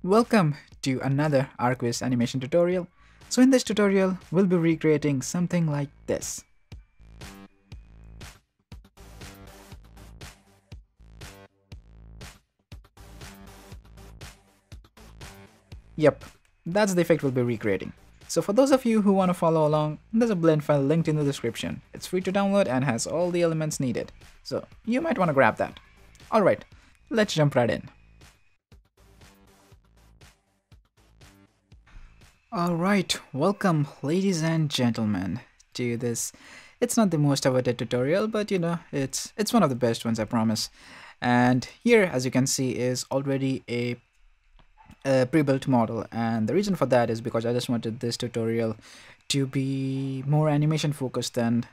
Welcome to another Archviz animation tutorial. So in this tutorial, we'll be recreating something like this. Yep, that's the effect we'll be recreating. So for those of you who want to follow along, there's a blend file linked in the description. It's free to download and has all the elements needed. So you might want to grab that. Alright, let's jump right in. Alright, welcome ladies and gentlemen to this. It's not the most awaited tutorial, but it's one of the best ones, I promise. And here, as you can see, is already a pre-built model, and the reason for that is because I just wanted this tutorial to be more animation focused than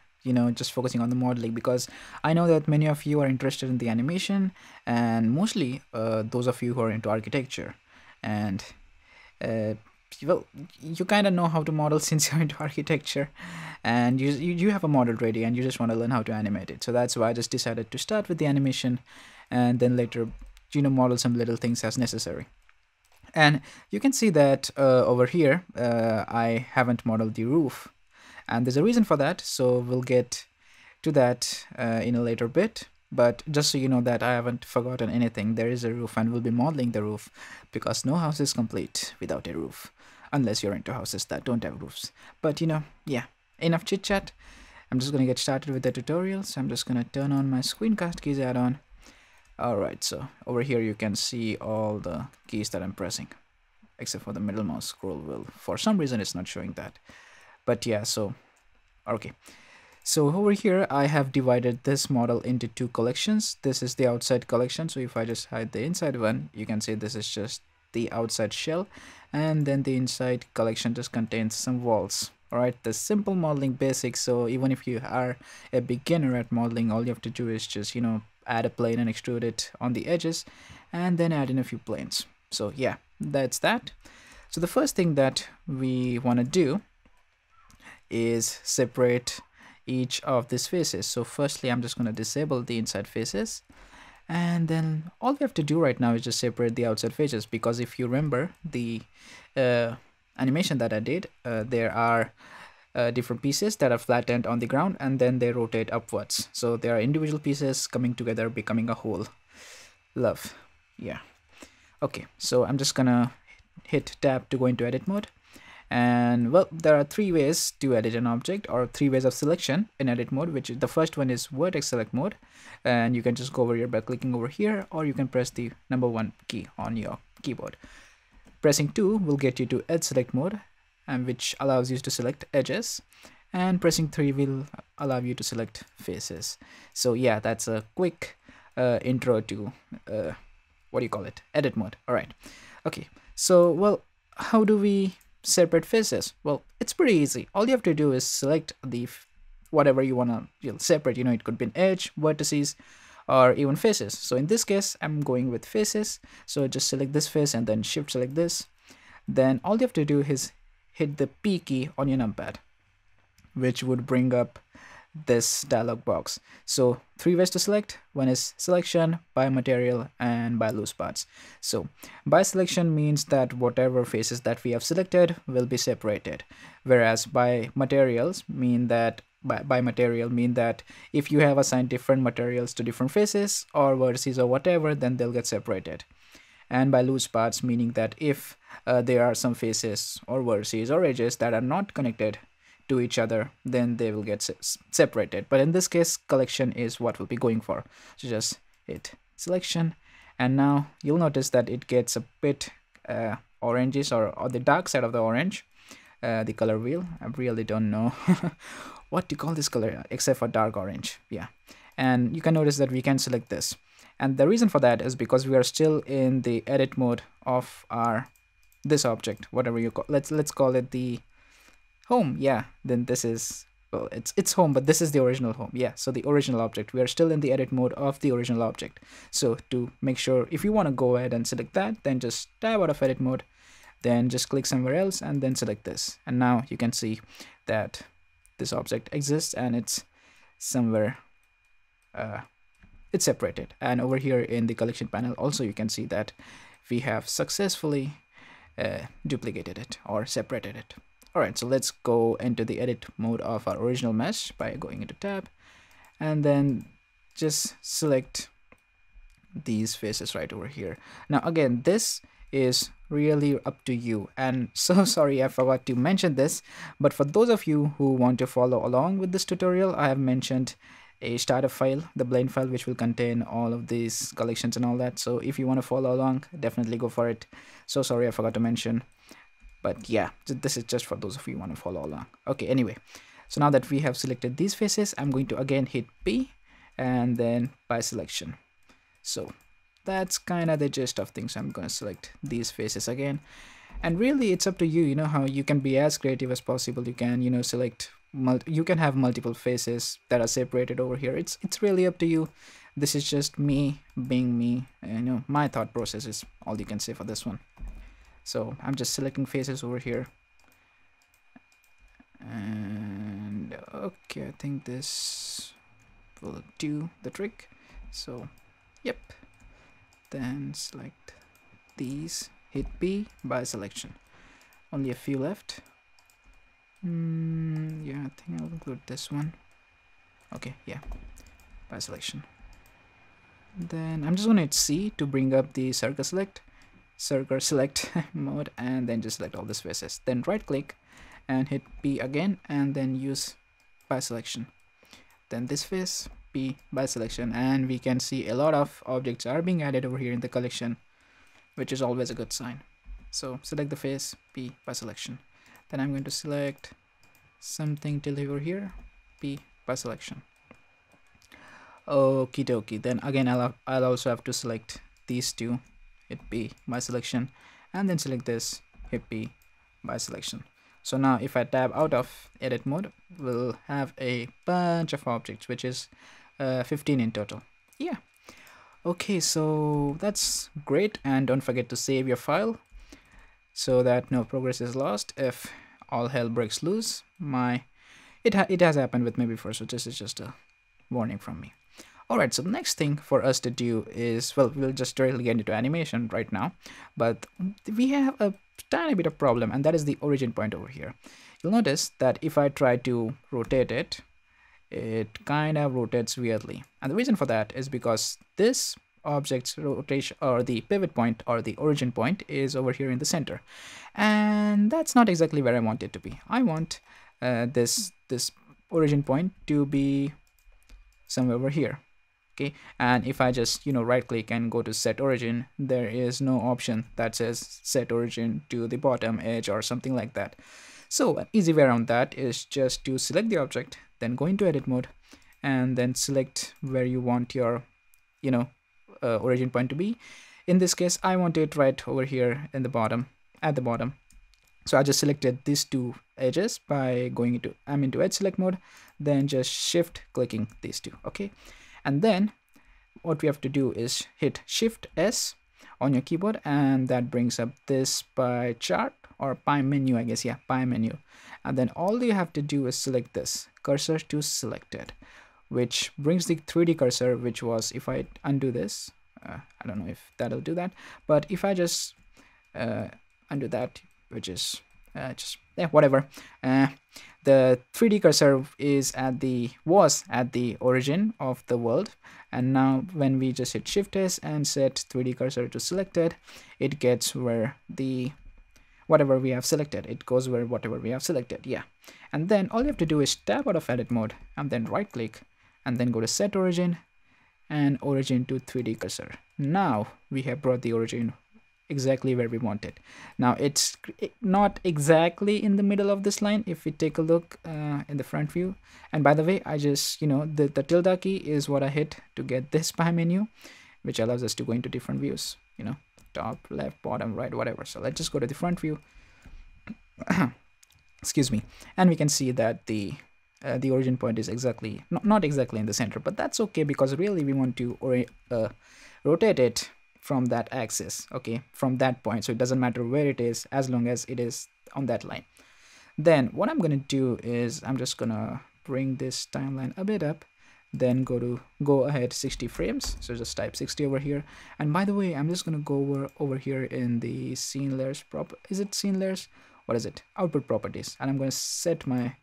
just focusing on the modeling, because I know that many of you are interested in the animation, and mostly those of you who are into architecture, and well, you kind of know how to model since you're into architecture, and you have a model ready and you just want to learn how to animate it. So that's why I just decided to start with the animation and then later model some little things as necessary. And you can see that over here I haven't modeled the roof, and there's a reason for that, so we'll get to that in a later bit. But just so you know that I haven't forgotten anything, there is a roof and we'll be modeling the roof, because no house is complete without a roof, unless you're into houses that don't have roofs. But yeah, enough chit chat. I'm just gonna get started with the tutorial. So I'm just gonna turn on my screencast keys add-on. Alright, so over here you can see all the keys that I'm pressing, except for the middle mouse scroll wheel. For some reason it's not showing that. But yeah, so okay. So over here I have divided this model into two collections. This is the outside collection, so if I just hide the inside one, you can see this is just the outside shell, and then the inside collection just contains some walls. Alright, the simple modeling basics. So even if you are a beginner at modeling, all you have to do is just add a plane and extrude it on the edges, and then add in a few planes. So yeah, that's that. So the first thing that we want to do is separate each of these faces. So firstly, I'm just going to disable the inside faces, and then all we have to do right now is just separate the outside faces, because if you remember the animation that I did, there are different pieces that are flattened on the ground and then they rotate upwards. So there are individual pieces coming together, becoming a whole. Love. Yeah. Okay, so I'm just gonna hit tab to go into edit mode. And well, there are three ways to edit an object, or three ways of selection in edit mode, which the first one is vertex select mode, and you can just go over here by clicking over here, or you can press the number 1 key on your keyboard. Pressing 2 will get you to edge select mode, and which allows you to select edges, and pressing 3 will allow you to select faces. So yeah, that's a quick intro to what do you call it, edit mode. All right, okay, so well, how do we separate faces? Well, it's pretty easy. All you have to do is select the whatever you want to separate. It could be an edge, vertices, or even faces. So in this case I'm going with faces, so just select this face and then shift select this. Then all you have to do is hit the P key on your numpad, which would bring up this dialog box. So three ways to select. One is selection, by material, and by loose parts. So by selection means that whatever faces that we have selected will be separated, whereas by materials mean that by material mean that if you have assigned different materials to different faces or vertices or whatever, then they'll get separated. And by loose parts meaning that if there are some faces or vertices or edges that are not connected to each other, then they will get separated. But in this case, collection is what we'll be going for. So just hit selection, and now you'll notice that it gets a bit oranges, or the dark side of the orange, the color wheel. I really don't know what to call this color except for dark orange. Yeah, and you can notice that we can select this, and the reason for that is because we are still in the edit mode of this object, whatever you call. Let's call it the home. Yeah, then this is, well, it's home, but this is the original home. Yeah, so the original object, we are still in the edit mode of the original object. So to make sure, if you want to go ahead and select that, then just tab out of edit mode, then just click somewhere else and then select this, and now you can see that this object exists and it's somewhere it's separated. And over here in the collection panel also you can see that we have successfully duplicated it or separated it. Alright, so let's go into the edit mode of our original mesh by going into tab and then just select these faces right over here. Now again, this is really up to you, and so sorry I forgot to mention this, but for those of you who want to follow along with this tutorial, I have mentioned a starter file, the blend file, which will contain all of these collections and all that. So if you want to follow along, definitely go for it. So sorry I forgot to mention, but yeah, this is just for those of you who want to follow along. Okay, anyway, so now that we have selected these faces, I'm going to again hit P and then by selection. So that's kind of the gist of things. I'm going to select these faces again, and really it's up to you. You know how you can be as creative as possible. You can, you know, select you can have multiple faces that are separated over here. It's really up to you. This is just me being me, you know, my thought process is all you can say for this one. So I'm just selecting faces over here, and okay, I think this will do the trick. So yep, then select these, hit B by selection. Only a few left. Yeah, I think I'll include this one. Okay, yeah, by selection. Then I'm just going to hit C to bring up the circle select mode, and then just select all these faces. Then right click and hit B again, and then use by selection. Then this face, P by selection, and we can see a lot of objects are being added over here in the collection, which is always a good sign. So select the face, P by selection. Then I'm going to select something till over here, P by selection. Okie dokie. Then again, I'll also have to select these two, hit P by selection, and then select this, hit P by selection. So now if I tab out of edit mode, we'll have a bunch of objects, which is 15 in total. Yeah. Okay, so that's great, and don't forget to save your file so that no progress is lost if all hell breaks loose. It has happened with me before, so this is just a warning from me. Alright, so the next thing for us to do is, well, we'll just directly get into animation right now, but we have a tiny bit of problem, and that is the origin point over here. You'll notice that if I try to rotate it, it kind of rotates weirdly, and the reason for that is because this object's rotation, or the pivot point or the origin point, is over here in the center, and that's not exactly where I want it to be. I want this origin point to be somewhere over here. Okay, and if I just, you know, right click and go to set origin, there is no option that says set origin to the bottom edge or something like that. So an easy way around that is just to select the object, then go into edit mode, and then select where you want your, you know, origin point to be. In this case, I want it right over here in the bottom, at the bottom. So I just selected these two edges by going into edge select mode, then just shift clicking these two. Okay, and then what we have to do is hit Shift S on your keyboard, and that brings up this pie chart or pie menu, I guess. Yeah, pie menu. And then all you have to do is select this cursor to selected, which brings the 3D cursor, which was, if I undo this, I don't know if that'll do that, but if I just undo that, which is just, yeah, whatever, the 3D cursor was at the origin of the world, and now when we just hit Shift S and set 3D cursor to selected, it gets where the whatever we have selected, it goes where whatever we have selected. Yeah, and then all you have to do is tab out of edit mode and then right click and then go to set origin and origin to 3D cursor. Now we have brought the origin exactly where we want it. Now it's not exactly in the middle of this line if we take a look in the front view. And by the way, I just, you know, the tilde key is what I hit to get this pie menu, which allows us to go into different views, you know, top, left, bottom, right, whatever. So let's just go to the front view. Excuse me, and we can see that the origin point is exactly not exactly in the center, but that's okay because really we want to rotate it from that axis, okay, from that point. So it doesn't matter where it is as long as it is on that line. Then what I'm gonna do is I'm just gonna bring this timeline a bit up, then go ahead 60 frames, so just type 60 over here. And by the way, I'm just going to go over here in the scene layers is it scene layers, what is it, output properties, and I'm going to set my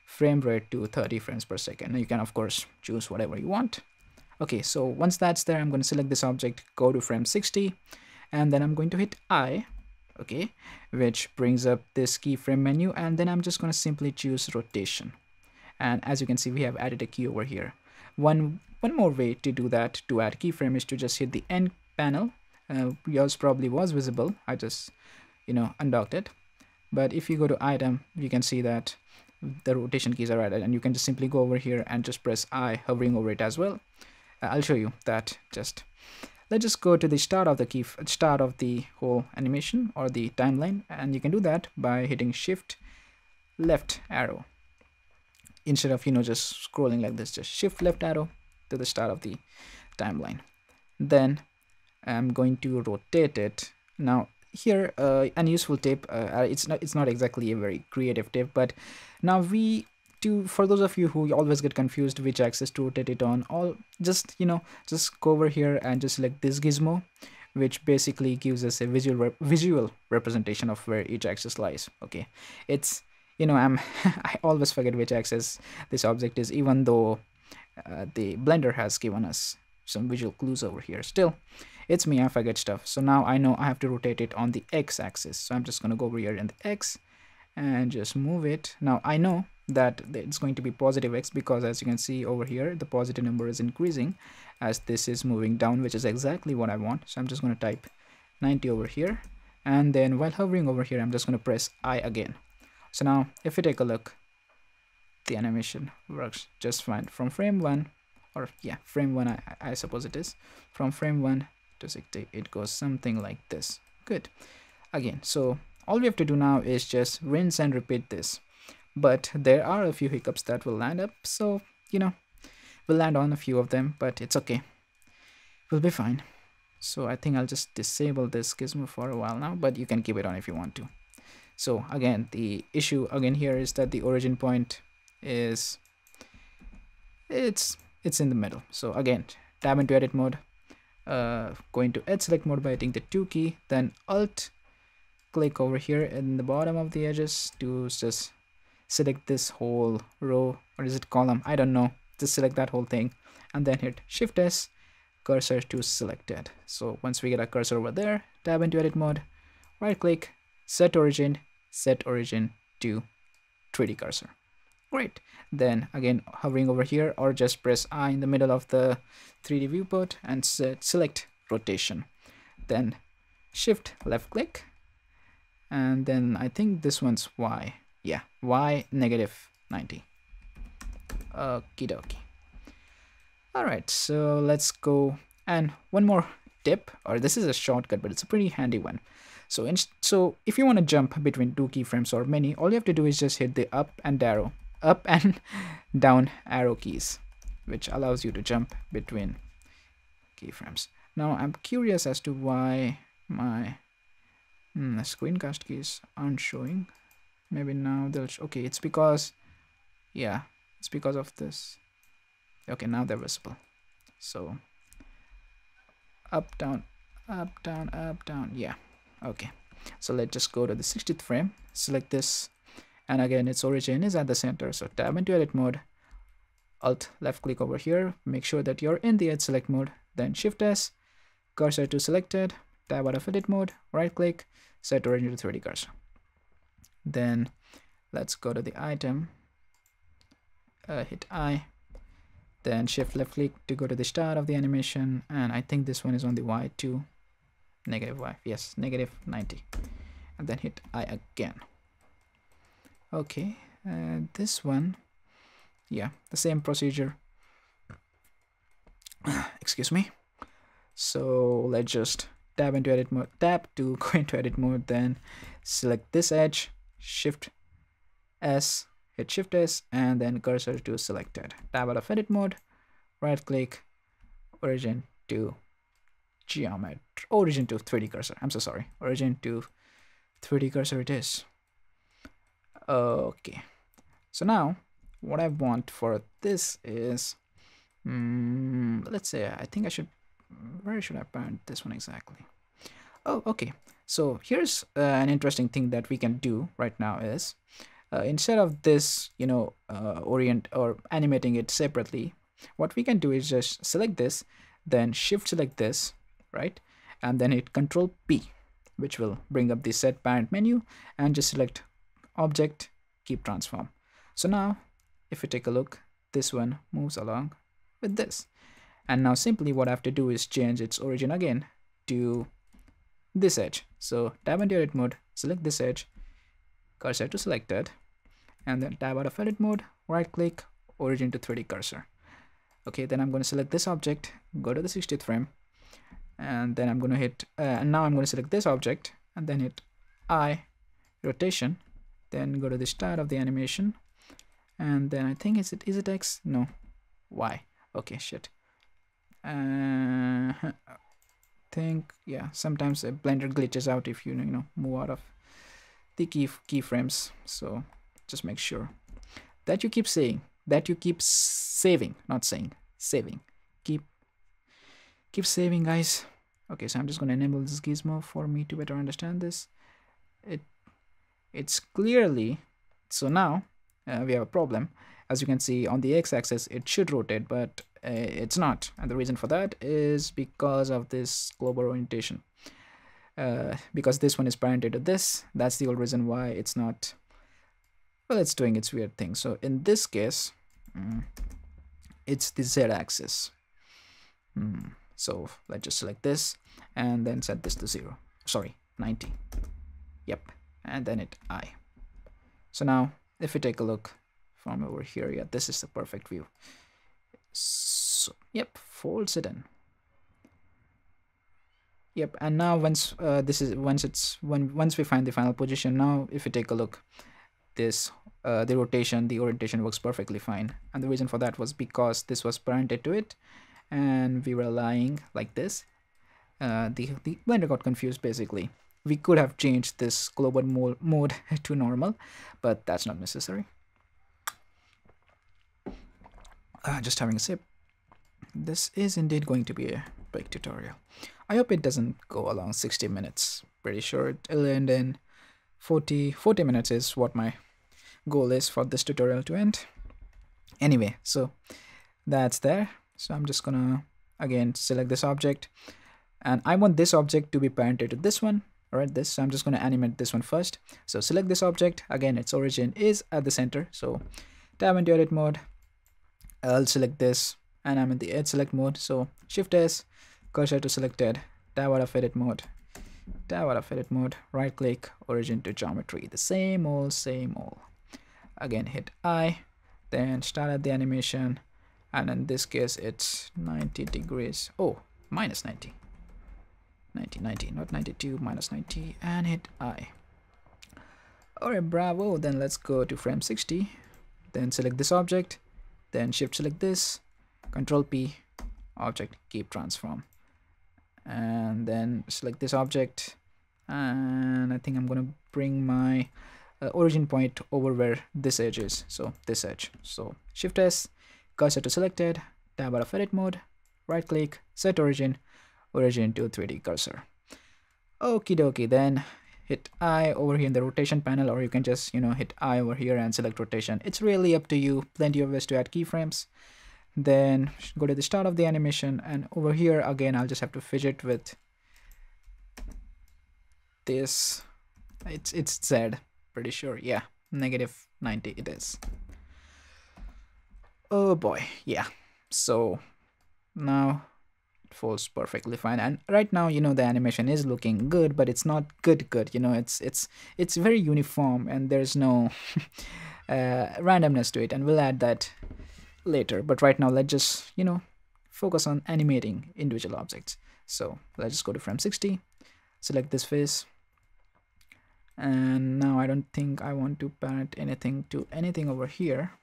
frame rate to 30 frames per second. Now you can of course choose whatever you want. Okay, so once that's there, I'm going to select this object, go to frame 60, and then I'm going to hit I, okay, which brings up this keyframe menu, and then I'm just going to simply choose rotation. And as you can see, we have added a key over here. One more way to do that, to add keyframe, is to just hit the end panel. Yours probably was visible, I just undocked it. But if you go to item, you can see that the rotation keys are added, and you can just simply go over here and just press I, hovering over it as well. I'll show you that. Let's just go to the start of the whole animation or the timeline, and you can do that by hitting shift left arrow. Instead of just scrolling like this, just shift left arrow to the start of the timeline. Then I'm going to rotate it. Now here, an useful tip, it's not exactly a very creative tip, but now for those of you who always get confused which axis to rotate it on, just go over here and just select this gizmo, which basically gives us a visual representation of where each axis lies. Okay, it's I always forget which axis this object is, even though the Blender has given us some visual clues over here. Still, it's me, I forget stuff. So now I know I have to rotate it on the X axis. So I'm just going to go over here in the X and just move it. Now I know that it's going to be positive X, because as you can see over here, the positive number is increasing as this is moving down, which is exactly what I want. So I'm just going to type 90 over here, and then while hovering over here, I'm just going to press I again. So now if you take a look, the animation works just fine from frame 1, or yeah, frame 1 I suppose it is. From frame 1 to 60, it goes something like this. Good. Again, so all we have to do now is just rinse and repeat this. But there are a few hiccups that will land up, so we'll land on a few of them, but it's okay. We'll be fine. So I think I'll just disable this gizmo for a while now, but you can keep it on if you want to. So again, the issue again here is that the origin point is it's in the middle. So again, tab into edit mode, going to edge select mode by hitting the 2 key, then alt click over here in the bottom of the edges to just select this whole row, or is it column, I don't know, just select that whole thing, and then hit shift S, cursor to selected. So once we get a cursor over there, tab into edit mode, right click, set origin to 3D cursor. Great. Then again, hovering over here, or just press I in the middle of the 3D viewport and select rotation. Then shift left click, and then I think this one's Y. Yeah, Y -90. Okie dokie. Alright, so let's go. And one more tip, or this is a shortcut, but it's a pretty handy one. So if you want to jump between 2 keyframes or many, all you have to do is just hit the up and down arrow keys, which allows you to jump between keyframes. Now I'm curious as to why my screencast keys aren't showing. Maybe now they'll okay, it's because of this. Okay, now they're visible. So up down, yeah. Okay, so let's just go to the 60th frame, select this, and again its origin is at the center, so tab into edit mode, alt left click over here, make sure that you're in the edge select mode, then shift S, cursor to selected, tab out of edit mode, right click, set origin to 3D cursor. Then let's go to the item, hit I, then shift left click to go to the start of the animation, and I think this one is on the Y too, -Y, yes, -90, and then hit I again. Okay, this one, yeah, the same procedure. Excuse me. So let's just tab into edit mode, tab to go into edit mode, then select this edge, shift S, hit shift S, and then cursor to selected. Tab out of edit mode, right click, origin to geometry, origin to 3D cursor. I'm so sorry, origin to 3D cursor it is. Okay, so now what I want for this is Let's say I think I should, where should I parent this one exactly? Oh, okay. So here's an interesting thing that we can do right now is instead of this, orient or animating it separately, what we can do is just select this, then shift select this, right? And then hit Control P, which will bring up the set parent menu, and just select object, keep transform. So now if we take a look, this one moves along with this. And now simply what I have to do is change its origin again to this edge. So tab into edit mode, select this edge, cursor to selected, and then tab out of edit mode, right click, origin to 3D cursor. Okay, then I'm going to select this object, go to the 60th frame, and then I'm going to hit, and now I'm going to select this object, and then hit I, rotation, then go to the start of the animation, and then I think is it X? No, Y. Okay, shit. Think, yeah, sometimes Blender glitches out if you move out of the keyframes. So just make sure that you keep saying, that you keep saving, not saying, saving. Keep saving, guys. Okay, so I'm just going to enable this gizmo for me to better understand this. It's clearly, so now we have a problem. As you can see on the x-axis, it should rotate, but it's not. And the reason for that is because of this global orientation. Because this one is parented to this, that's the whole reason why it's not, well, it's doing its weird thing. So in this case, it's the z-axis. So let's just select this and then set this to 0. Sorry, 90. Yep, and then hit I. So now if we take a look from over here, yeah, this is the perfect view. So yep, folds it in. Yep, and now once once we find the final position, now if we take a look, this the orientation works perfectly fine. And the reason for that was because this was parented to it and we were lying like this. The Blender got confused basically. We could have changed this global mode to normal, but that's not necessary. Just having a sip. This is indeed going to be a big tutorial. I hope it doesn't go along 60 minutes. Pretty sure it'll end in 40 minutes is what my goal is for this tutorial to end. Anyway, so that's there. So I'm just gonna again select this object, and I want this object to be parented to this one. Alright, this. So I'm just gonna animate this one first. So select this object. Again, its origin is at the center. So tab into edit mode. I'll select this, and I'm in the edge select mode. So Shift S, cursor to selected, tab out of edit mode, right click, origin to geometry. The same old. Again, hit I, then start at the animation, and in this case it's 90 degrees. Oh, minus 90. 90, not 92, minus 90, and hit I. Alright, bravo. Then let's go to frame 60, then select this object, then shift select this, Control P, object, keep transform, and then select this object, and I think I'm gonna bring my origin point over where this edge is, so this edge. So Shift S, cursor to selected, tab out of edit mode, right click, set origin to 3D cursor. Okie dokie, then hit I over here in the rotation panel, or you can just hit I over here and select rotation. It's really up to you. Plenty of ways to add keyframes. Then go to the start of the animation, and over here again I'll just have to fidget with this. It's Z, pretty sure. Yeah, negative 90 it is. Oh boy, yeah. So now it folds perfectly fine, and right now the animation is looking good, but it's not good. It's very uniform, and there's no randomness to it, and we'll add that later. But right now let's just focus on animating individual objects. So let's just go to frame 60, select this face, and now I don't think I want to parent anything to anything over here.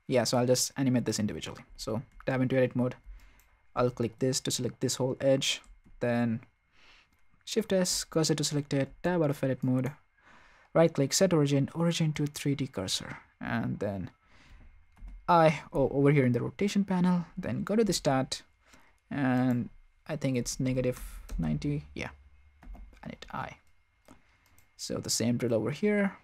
Yeah, so I'll just animate this individually. So tab into edit mode, I'll click this to select this whole edge, then Shift S, cursor to selected, tab out of edit mode, right click, set origin to 3D cursor, and then over here in the rotation panel, then go to the start, and I think it's -90, yeah, and hit I. So the same drill over here.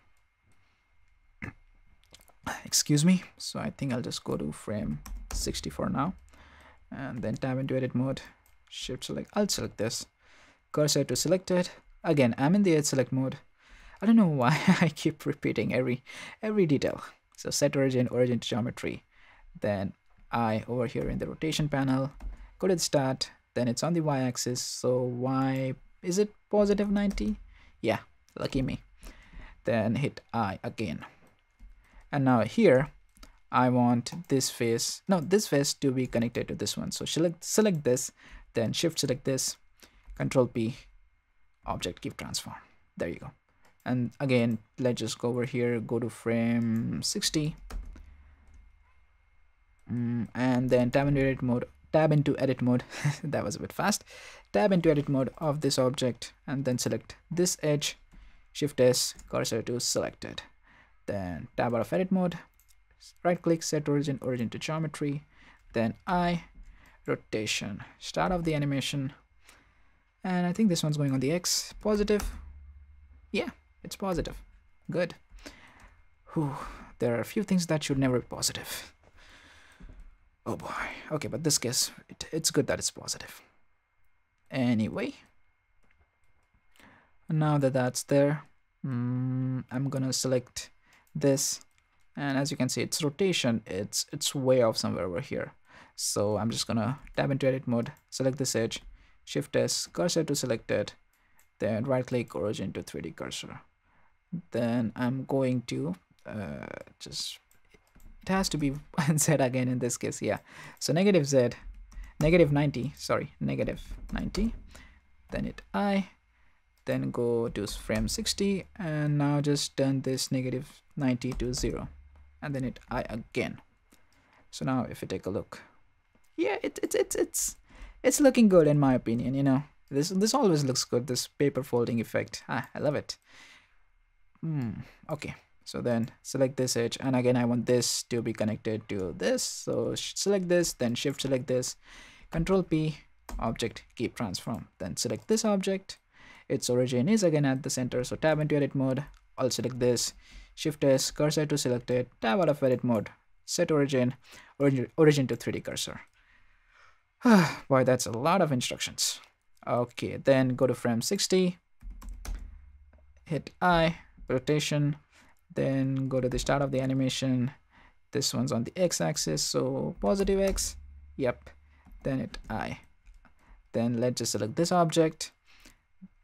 Excuse me. So I think I'll just go to frame 60 for now, and then tab into edit mode, shift select. I'll select this, cursor to selected. Again, I'm in the edge select mode. I don't know why I keep repeating every detail. So set origin to geometry, then I over here in the rotation panel, go to the start, then it's on the y-axis. So y, is it +90? Yeah, lucky me. Then hit I again. And now here, I want this face to be connected to this one. So select this, then shift select this, Control P, object keep transform. There you go. And again, let's just go over here, go to frame 60, and then tab into edit mode. That was a bit fast. Tab into edit mode of this object, and then select this edge, shift S, cursor to selected. Then tab out of edit mode, right click, set origin to geometry, then I, rotation, start of the animation, and I think this one's going on the X, positive. Yeah, it's positive. Good. Whew. There are a few things that should never be positive. Oh boy. Okay, but this case, it's good that it's positive. Anyway, now that that's there, I'm gonna select this, and as you can see, its rotation, it's way off somewhere over here. So I'm just gonna tab into edit mode, select this edge, shift S, cursor to selected, then right click, origin to 3D cursor. Then I'm going to it has to be Z again in this case, yeah. So -Z, -90, sorry, -90, then hit I, then go to frame 60, and now just turn this -90 to 0, and then hit I again. So now if you take a look, yeah, it's looking good in my opinion, you know. This always looks good, this paper folding effect. I love it. Okay, so then select this edge, and again I want this to be connected to this, so select this, then shift select this, Control P, object keep transform, then select this object, its origin is again at the center, so tab into edit mode, I'll select this, shift S, cursor to selected, tab out of edit mode, set origin to 3D cursor. Boy, that's a lot of instructions. Okay, then go to frame 60, hit I, rotation, then go to the start of the animation. This one's on the x-axis, so positive x, yep, then hit I. Then let's just select this object,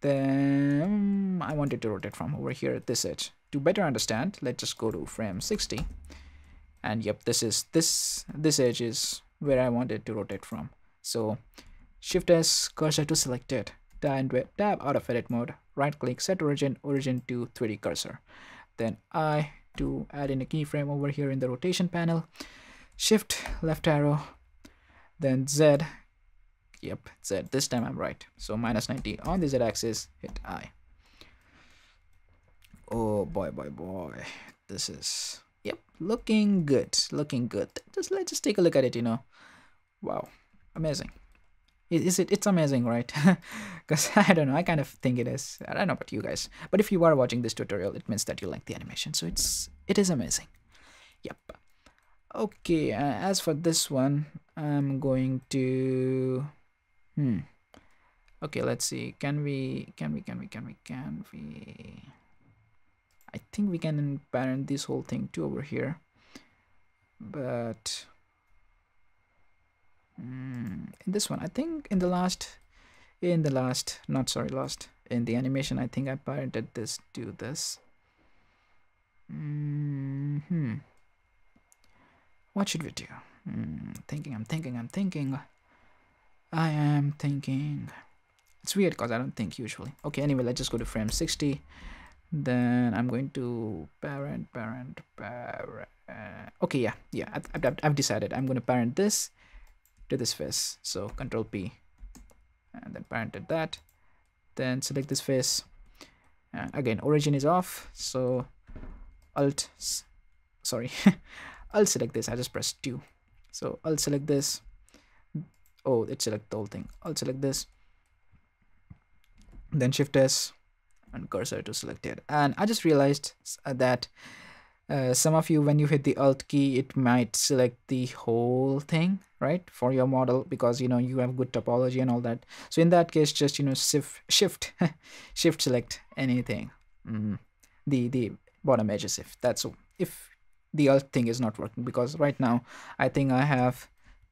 then I want it to rotate from over here at this edge. To better understand, let's just go to frame 60, and yep, this edge is where I want it to rotate from. So shift S, cursor to selected, tab out of edit mode, right click, set origin to 3D cursor, then I to add in a keyframe over here in the rotation panel, shift left arrow, then Z, yep, Z, this time I'm right, so -90 on the Z axis, hit I. Oh boy, this is, yep, looking good. Let's just take a look at it, you know. Wow, amazing. It's amazing, right? Because I don't know, I kind of think it is. I don't know about you guys, but if you are watching this tutorial, it means that you like the animation, so it is amazing. Yep. Okay, as for this one, I'm going to okay, let's see, can we I think we can parent this whole thing too over here, but in this one, I think in the animation, I think I parented this to this. What should we do? I'm thinking. It's weird because I don't think usually. Okay, anyway, let's just go to frame 60. Then I'm going to parent. Okay, yeah. I've decided I'm going to parent this to this face. So Control P, and then parented that. Then select this face. Again, origin is off. So Alt I'll select this. I just press 2. So I'll select this. Oh, it select the whole thing. I'll select this, then Shift S and cursor to select it. And I just realized that some of you, when you hit the Alt key, it might select the whole thing, right, for your model, because you know you have good topology and all that. So in that case, just shift shift select anything, the bottom edges, if the Alt thing is not working, because right now I think I have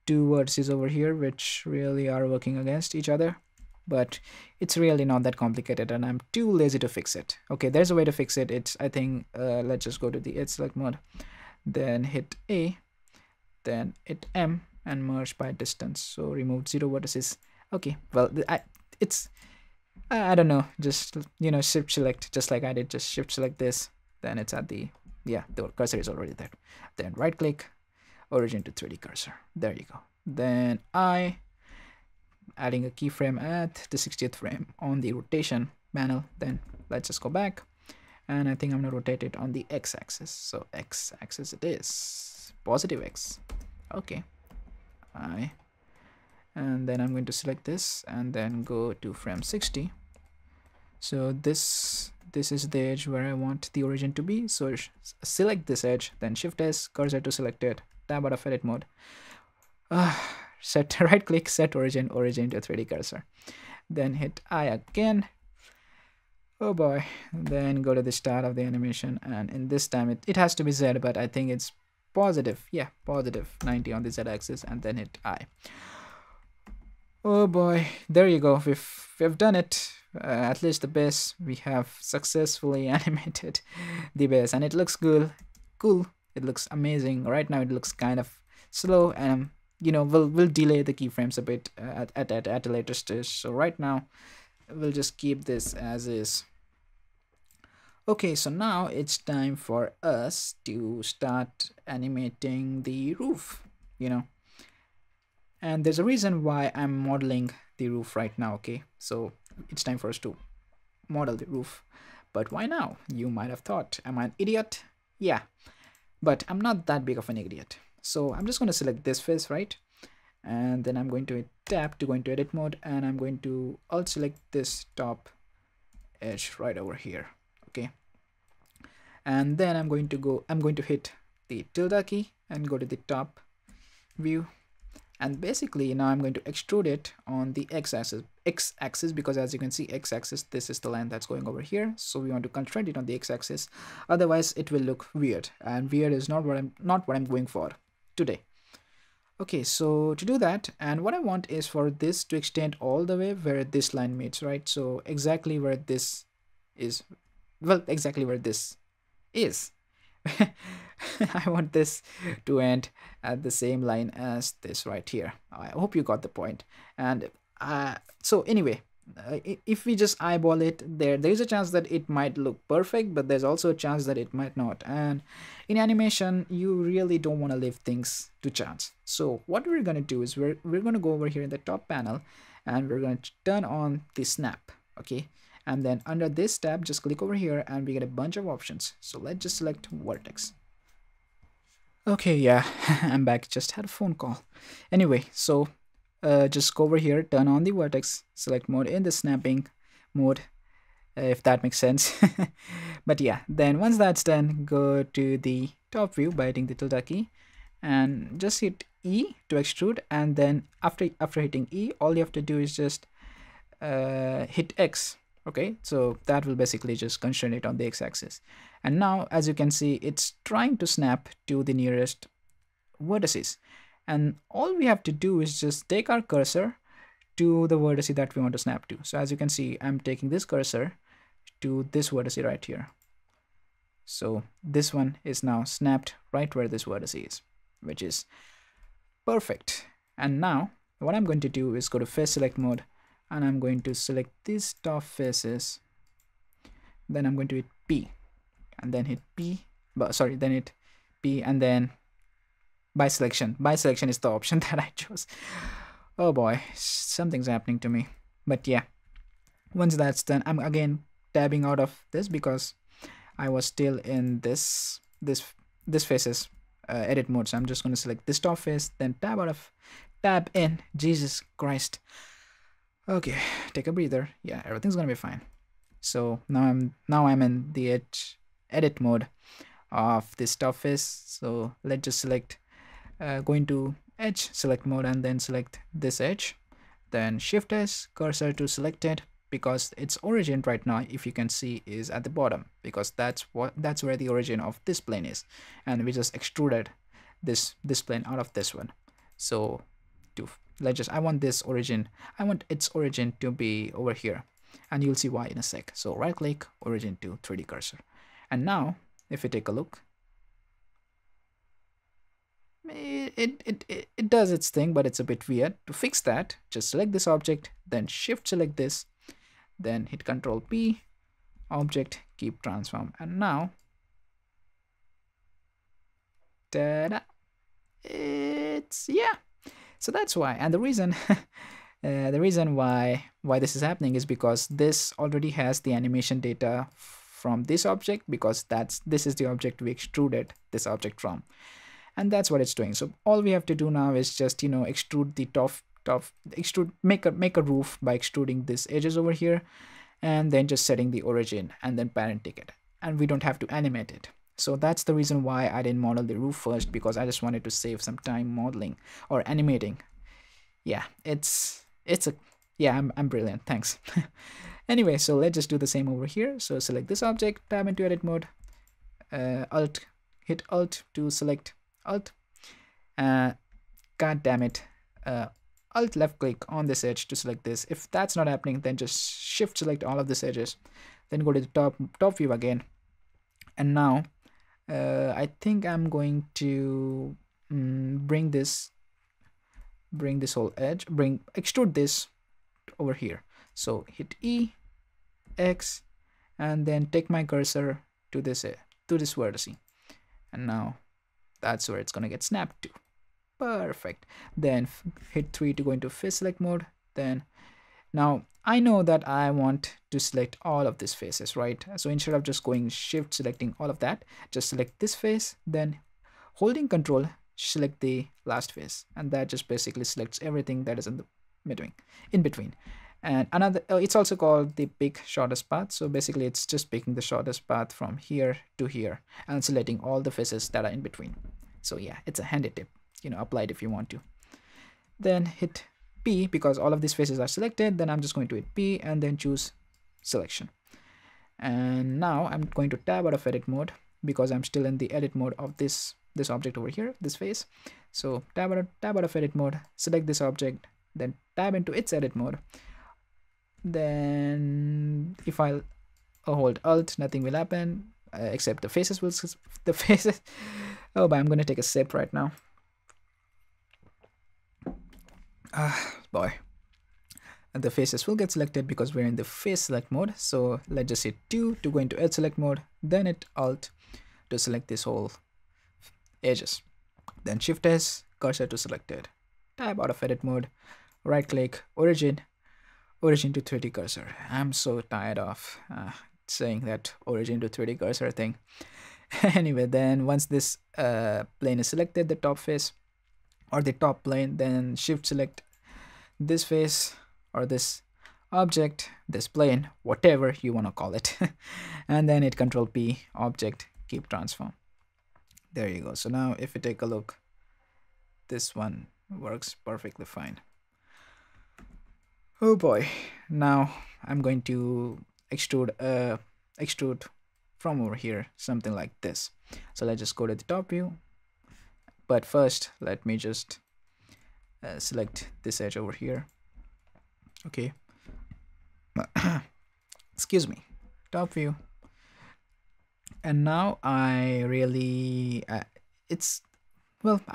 two vertices over here which really are working against each other, but it's really not that complicated and I'm too lazy to fix it. Okay, there's a way to fix it. It's, I think, let's just go to the edge select mode, then hit A, then hit M and merge by distance, so remove 0 vertices. Okay, well, I don't know, just, you know, shift select, just like I did, just shift select this, then it's at the, yeah, the cursor is already there. Then right click, origin to 3D cursor, there you go. Then adding a keyframe at the 60th frame on the rotation panel. Then let's just go back, and I think I'm gonna rotate it on the x-axis. So x-axis it is, positive x. Okay, and then I'm going to select this and then go to frame 60. So this is the edge where I want the origin to be. So select this edge, then Shift S, cursor to select it, tab out of edit mode, set right click, set origin to 3D cursor, then hit I again. Oh boy, then go to the start of the animation, and in this time it has to be Z, but I think it's positive, yeah, positive 90 on the Z axis, and then hit I. Oh boy, there you go, we've done it. At least the base, we have successfully animated the base, and it looks cool. It looks amazing. Right now it looks kind of slow, and you know, we'll delay the keyframes a bit at a later stage. So right now we'll just keep this as is. Okay, so now it's time for us to start animating the roof, you know, and there's a reason why I'm modeling the roof right now. Okay, so it's time for us to model the roof. But why now? You might have thought, am I an idiot? Yeah, but I'm not that big of an idiot. So I'm just going to select this face, right? And then I'm going to tap to go into edit mode, and I'm going to alt select this top edge right over here. Okay, and then I'm going to hit the tilde key and go to the top view, and basically now I'm going to extrude it on the x-axis, because as you can see, x-axis, this is the line that's going over here, so we want to constrain it on the x-axis, otherwise it will look weird, and weird is not what I'm going for today. Okay, so to do that, and what I want is for this to extend all the way where this line meets, right? So exactly where this is, well, exactly where this is. I want this to end at the same line as this right here. I hope you got the point. And so anyway, if we just eyeball it, there's a chance that it might look perfect, but there's also a chance that it might not. And in animation, you really don't want to leave things to chance. So what we're going to do is we're going to go over here in the top panel, and we're going to turn on the snap. Okay, and then under this tab, just click over here and we get a bunch of options. So let's just select vertex. Okay, yeah, I'm back, just had a phone call. Anyway, so just go over here, turn on the vertex select mode in the snapping mode, if that makes sense. But yeah, then once that's done, go to the top view by hitting the tilde key and just hit E to extrude, and then after hitting E, all you have to do is just hit X. Okay, so that will basically just constrain it on the x-axis. And now, as you can see, it's trying to snap to the nearest vertices. And all we have to do is just take our cursor to the vertex that we want to snap to. So as you can see, I'm taking this cursor to this vertex right here. So this one is now snapped right where this vertex is, which is perfect. And now what I'm going to do is go to face select mode, and I'm going to select these top faces. Then I'm going to hit P, and then hit P, then hit P, and then by selection. By selection is the option that I chose. Oh boy, something's happening to me. But yeah, once that's done, I'm again tabbing out of this because I was still in this faces edit mode. So I'm just going to select this top face, then tab in. Jesus Christ. Okay, take a breather. Yeah, everything's gonna be fine. So now I'm in the edit mode of this top face. So let's just select, go into edge select mode and then select this edge, then shift S, cursor to selected, because its origin right now, if you can see, is at the bottom, because that's where the origin of this plane is, and we just extruded this plane out of this one. So I want its origin to be over here, and you'll see why in a sec. So right click, origin to 3D cursor, and now if you take a look, it does its thing, but it's a bit weird. To fix that, just select this object, then shift select this, then hit Control P, object, keep transform, and now ta-da, it's, yeah. So that's why, and the reason the reason why this is happening is because this already has the animation data from this object, because this is the object we extruded this object from, and that's what it's doing. So all we have to do now is just, you know, extrude the top extrude, make a roof by extruding these edges over here, and then just setting the origin and then parent ticket, and we don't have to animate it. So that's the reason why I didn't model the roof first, because I just wanted to save some time modeling or animating. Yeah, I'm brilliant, thanks. Anyway, so let's just do the same over here. So select this object, tab into edit mode, hit alt to select alt, god damn it, alt left click on this edge to select this. If that's not happening, then just shift select all of these edges, then go to the top view again, and now I think I'm going to bring this whole edge, extrude this over here. So hit E, X, and then take my cursor to this vertex, and now that's where it's gonna get snapped to. Perfect. Then hit 3 to go into face select mode. Then now I know that I want to select all of these faces, right? So instead of just going shift selecting all of that, just select this face, then holding control select the last face, and that just basically selects everything that is in between. And another, it's also called the pick shortest path. So basically it's just picking the shortest path from here to here and selecting all the faces that are in between. So yeah, it's a handy tip, you know, apply it if you want to. Then hit P, because all of these faces are selected. Then I'm just going to hit P and then choose selection. And now I'm going to tab out of edit mode, because I'm still in the edit mode of this object over here, this face. So tab out of edit mode, select this object, then tab into its edit mode. Then if I hold alt, nothing will happen, except the faces will oh, but I'm gonna take a sip right now. Boy, and the faces will get selected because we're in the face select mode. So let's just hit 2 to go into edge select mode, then hit alt to select this whole edges, then shift S, cursor to selected, tab out of edit mode, right click, origin to 3D cursor. I'm so tired of saying that origin to 3D cursor thing. Anyway, then once this plane is selected, the top face or the top plane, then shift select this face or this object, this plane, whatever you want to call it, and then hit Control P, object, keep transform. There you go. So now if you take a look, this one works perfectly fine. Oh boy, now I'm going to extrude from over here, something like this. So let's just go to the top view, but first let me just select this edge over here. Okay. Excuse me, top view. And now I really I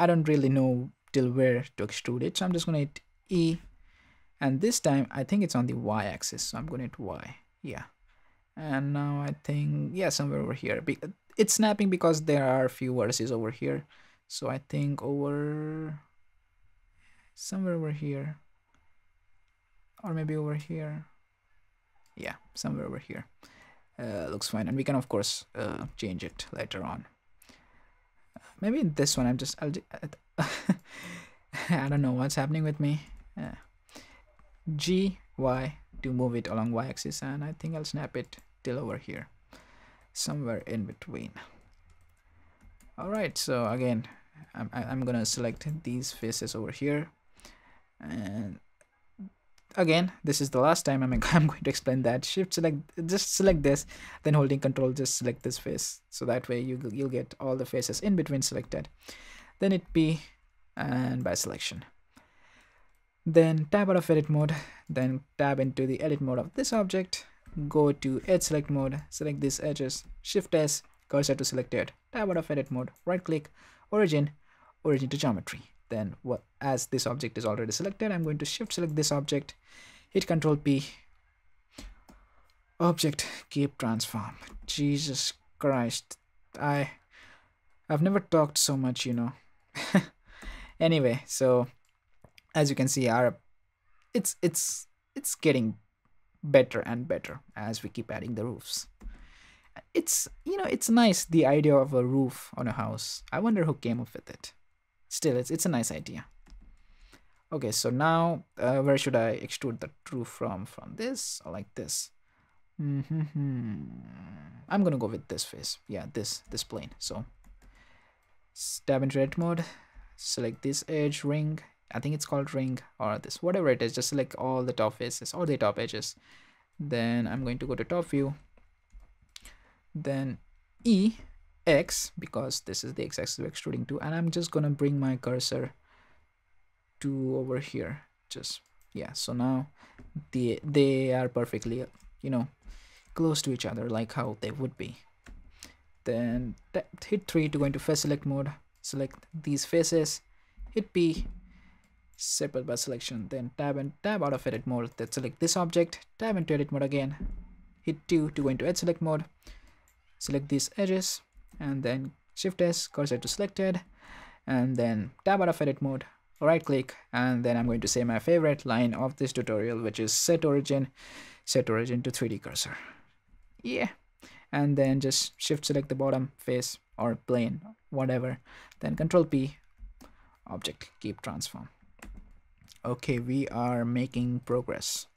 don't really know till where to extrude it, so I'm just gonna hit E, and this time I think it's on the Y axis, so I'm gonna hit Y. Yeah, and now I think, yeah, somewhere over here. It's snapping because there are a few vertices over here, so I think somewhere over here, or maybe over here. Yeah, somewhere over here. Looks fine, and we can of course change it later on. maybe in this one I don't know what's happening with me. G, Y to move it along y-axis, and I think I'll snap it till over here, somewhere in between. Alright, so again, I'm gonna select these faces over here, and again, this is the last time I'm going to explain that. Shift select, just select this, then holding control, just select this face, so that way you'll get all the faces in between selected. Then hit P and by selection. Then tab out of edit mode, then tab into the edit mode of this object, go to edge select mode, select these edges, shift S, cursor to selected, tab out of edit mode, right click, origin to geometry. Then as this object is already selected, I'm going to shift select this object, hit Control P, object keep transform. Jesus Christ, I've never talked so much, you know. Anyway, so as you can see, it's getting better and better as we keep adding the roofs. It's nice, the idea of a roof on a house. I wonder who came up with it. Still, it's a nice idea. Okay, so now where should I extrude the roof from this or like this? I'm gonna go with this face. Yeah, this plane. So tab into edit mode, select this edge, ring, I think it's called ring, or this, whatever it is, just select all the top faces or the top edges. Then I'm going to go to top view, then E, X, because this is the x-axis we're extruding to, and I'm just gonna bring my cursor to over here. Just, yeah, so now they are perfectly, you know, close to each other like how they would be. Then hit 3 to go into face select mode, select these faces, hit P, separate by selection, then tab out of edit mode, then select this object, tab into edit mode again, hit 2 to go into edge select mode, select these edges, and then shift S, cursor to selected, and then tab out of edit mode, right click, and then I'm going to say my favorite line of this tutorial, which is set origin to 3D cursor. Yeah, and then just shift select the bottom face or plane, whatever, then Control P, object keep transform. Okay, we are making progress.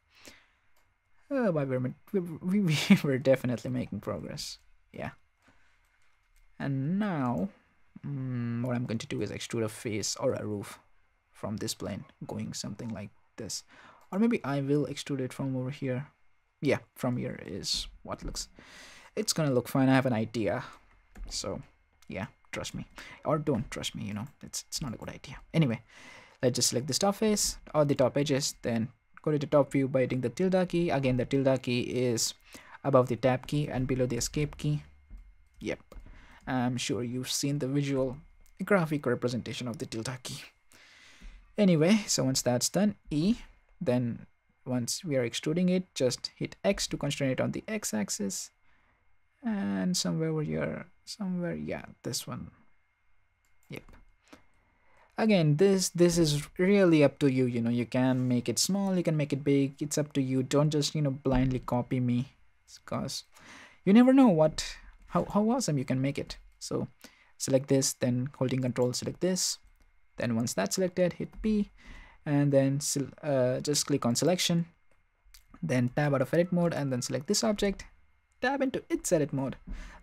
But we're definitely making progress. Yeah. And now what I'm going to do is extrude a face or a roof from this plane, going something like this, or maybe I will extrude it from over here. Yeah, from here is what looks, it's gonna look fine. I have an idea, so yeah, trust me, or don't trust me, you know, it's not a good idea. Anyway, let's just select this top face or the top edges, then go to the top view by hitting the tilde key. Again, the tilde key is above the tab key and below the escape key. Yep, I'm sure you've seen the visual graphic representation of the tilde key. Anyway, so once that's done, E, then once we are extruding it, just hit X to constrain it on the x-axis, and somewhere over here, somewhere, yeah, this one. Yep. Again, this is really up to you, you know. You can make it small, you can make it big, it's up to you. Don't just, you know, blindly copy me, because you never know how awesome you can make it. So select this, then holding control, select this, then once that's selected, hit P, and then just click on selection, then tab out of edit mode, and then select this object, tab into its edit mode,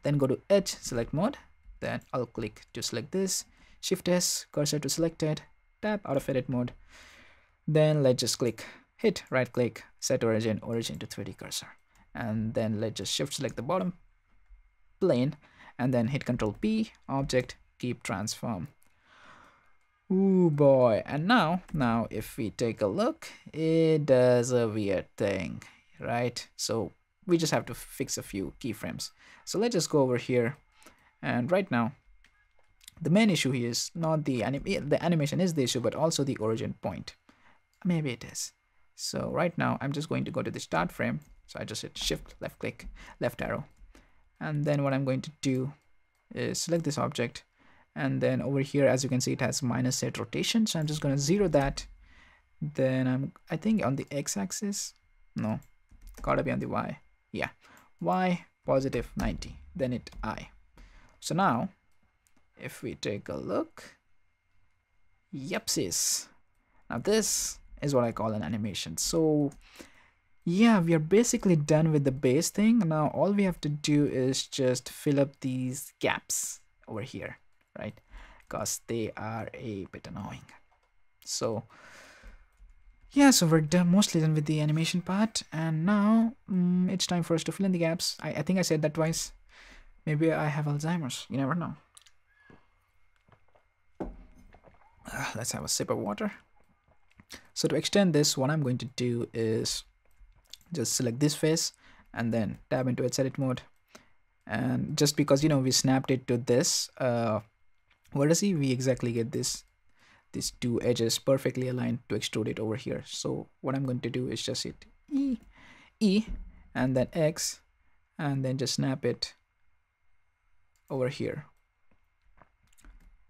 then go to edge select mode, then I'll click to select this, shift S, cursor to selected, tab out of edit mode, then let's just click, hit right click, set origin to 3D cursor, and then let's just shift select the bottom plane, and then hit Control P, object keep transform. Ooh boy, and now if we take a look, it does a weird thing, right? So we just have to fix a few keyframes. So let's just go over here, and right now the main issue here is not the animation is the issue, but also the origin point. Maybe it is. So right now I'm just going to go to the start frame, so I just hit shift left click, left arrow, and then what I'm going to do is select this object, and then over here, as you can see, it has -8 rotation, so I'm just going to 0 that. Then I think on the x-axis, no, gotta be on the y, yeah, y +90, then hit I. So now if we take a look, yepsies. Now this is what I call an animation. So yeah, we are basically done with the base thing. Now all we have to do is just fill up these gaps over here, right? Because they are a bit annoying. So yeah, so we're done, mostly done with the animation part, and now it's time for us to fill in the gaps. I think I said that twice. Maybe I have Alzheimer's. You never know. Let's have a sip of water. So to extend this, what I'm going to do is just select this face and then tab into its edit mode. And just because, you know, we snapped it to this vertex, we exactly get these two edges perfectly aligned to extrude it over here. So what I'm going to do is just hit E and then X and then just snap it over here.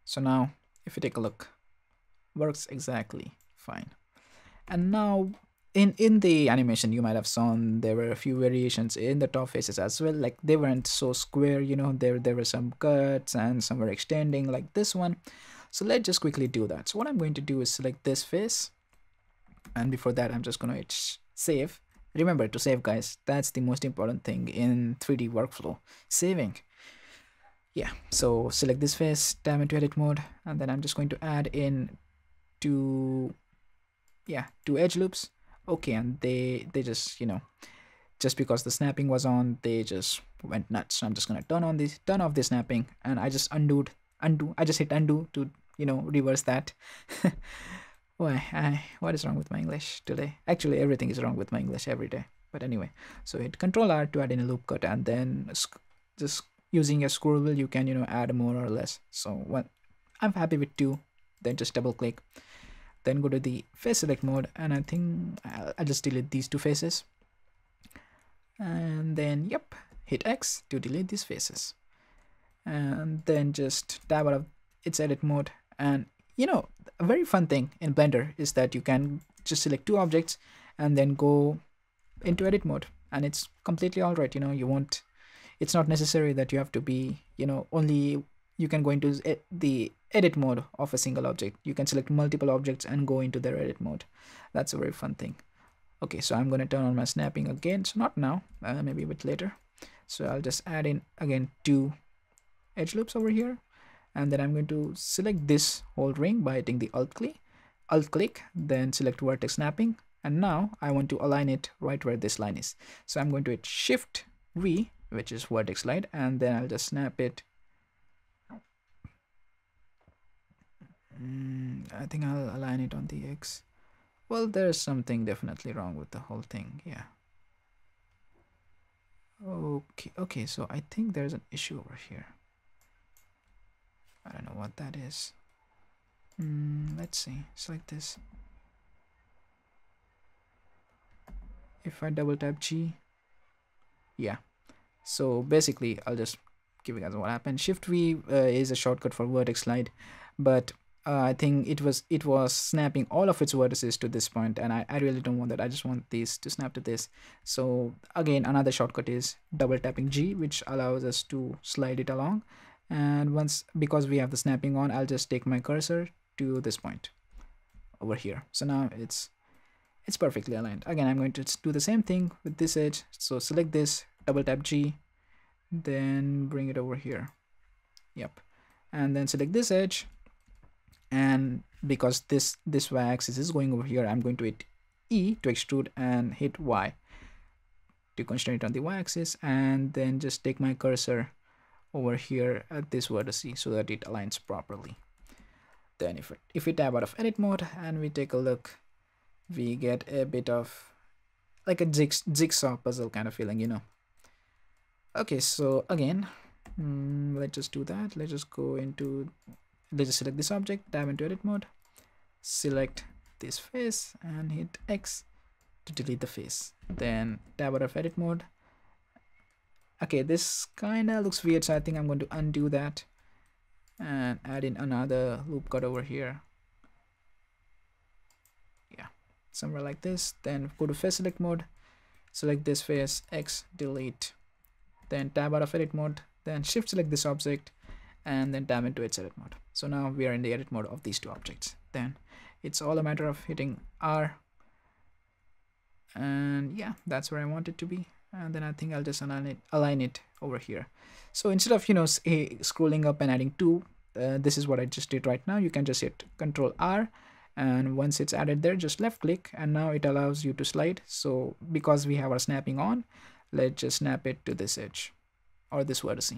So now if you take a look, works exactly fine. And now in the animation, you might have seen there were a few variations in the top faces as well. Like they weren't so square, you know, there were some cuts and some were extending like this one. So let's just quickly do that. So what I'm going to do is select this face, and before that I'm just going to hit save. Remember to save, guys. That's the most important thing in 3D workflow, saving. Yeah, so select this face, tab into edit mode, and then I'm just going to add in two edge loops. Okay, and they just, you know, just because the snapping was on, they just went nuts. So I'm just gonna turn off the snapping, and I just I just hit undo to, you know, reverse that. What is wrong with my English today? Actually, everything is wrong with my English every day. But anyway, so hit Control R to add in a loop cut, and then just using a scroll wheel, you can, you know, add more or less. So when I'm happy with 2, then just double click, then go to the face select mode, and I think I'll just delete these 2 faces, and then yep, hit X to delete these faces, and then just tab out of its edit mode. And you know, a very fun thing in Blender is that you can just select 2 objects and then go into edit mode, and it's completely all right. You know, you won't, it's not necessary that you have to be, you know, only you can go into the edit mode of a single object. You can select multiple objects and go into their edit mode. That's a very fun thing. Okay, so I'm going to turn on my snapping again. So not now, maybe a bit later. So I'll just add in again 2 edge loops over here, and then I'm going to select this whole ring by hitting the alt click, then select vertex snapping, and now I want to align it right where this line is. So I'm going to hit Shift V, which is vertex slide, and then I'll just snap it. I think I'll align it on the X. Well, there's something definitely wrong with the whole thing. Yeah. Okay, so I think there's an issue over here. I don't know what that is. Let's see. Select this. If I double tap G, yeah. So basically, I'll just give you guys what happened. Shift V is a shortcut for vertex slide, but I think it was snapping all of its vertices to this point, and I really don't want that. I just want these to snap to this. So again, another shortcut is double tapping G, which allows us to slide it along. And once, because we have the snapping on, I'll just take my cursor to this point over here. So now it's perfectly aligned. Again, I'm going to do the same thing with this edge. So select this, double tap G, then bring it over here. Yep, and then select this edge. And because this y-axis is going over here, I'm going to hit E to extrude and hit Y to constrain it on the y-axis, and then just take my cursor over here at this vertex so that it aligns properly. Then if we tab out of edit mode and we take a look, we get a bit of like a jigsaw puzzle kind of feeling, you know. Okay, so again, let's just do that. Let's just select this object, tab into edit mode, select this face and hit X to delete the face, then tab out of edit mode. Okay, this kind of looks weird, so I think I'm going to undo that and add in another loop cut over here. Yeah, somewhere like this. Then go to face select mode, select this face, X, delete, then tab out of edit mode, then shift select this object and then tab into its edit mode. So now we are in the edit mode of these two objects. Then it's all a matter of hitting R, and yeah, that's where I want it to be. And then I think I'll just align it over here. So instead of scrolling up and adding 2, this is what I just did right now. You can just hit Control R, and once it's added there, just left click, and now it allows you to slide. So because we have our snapping on, let's just snap it to this edge or this vertex.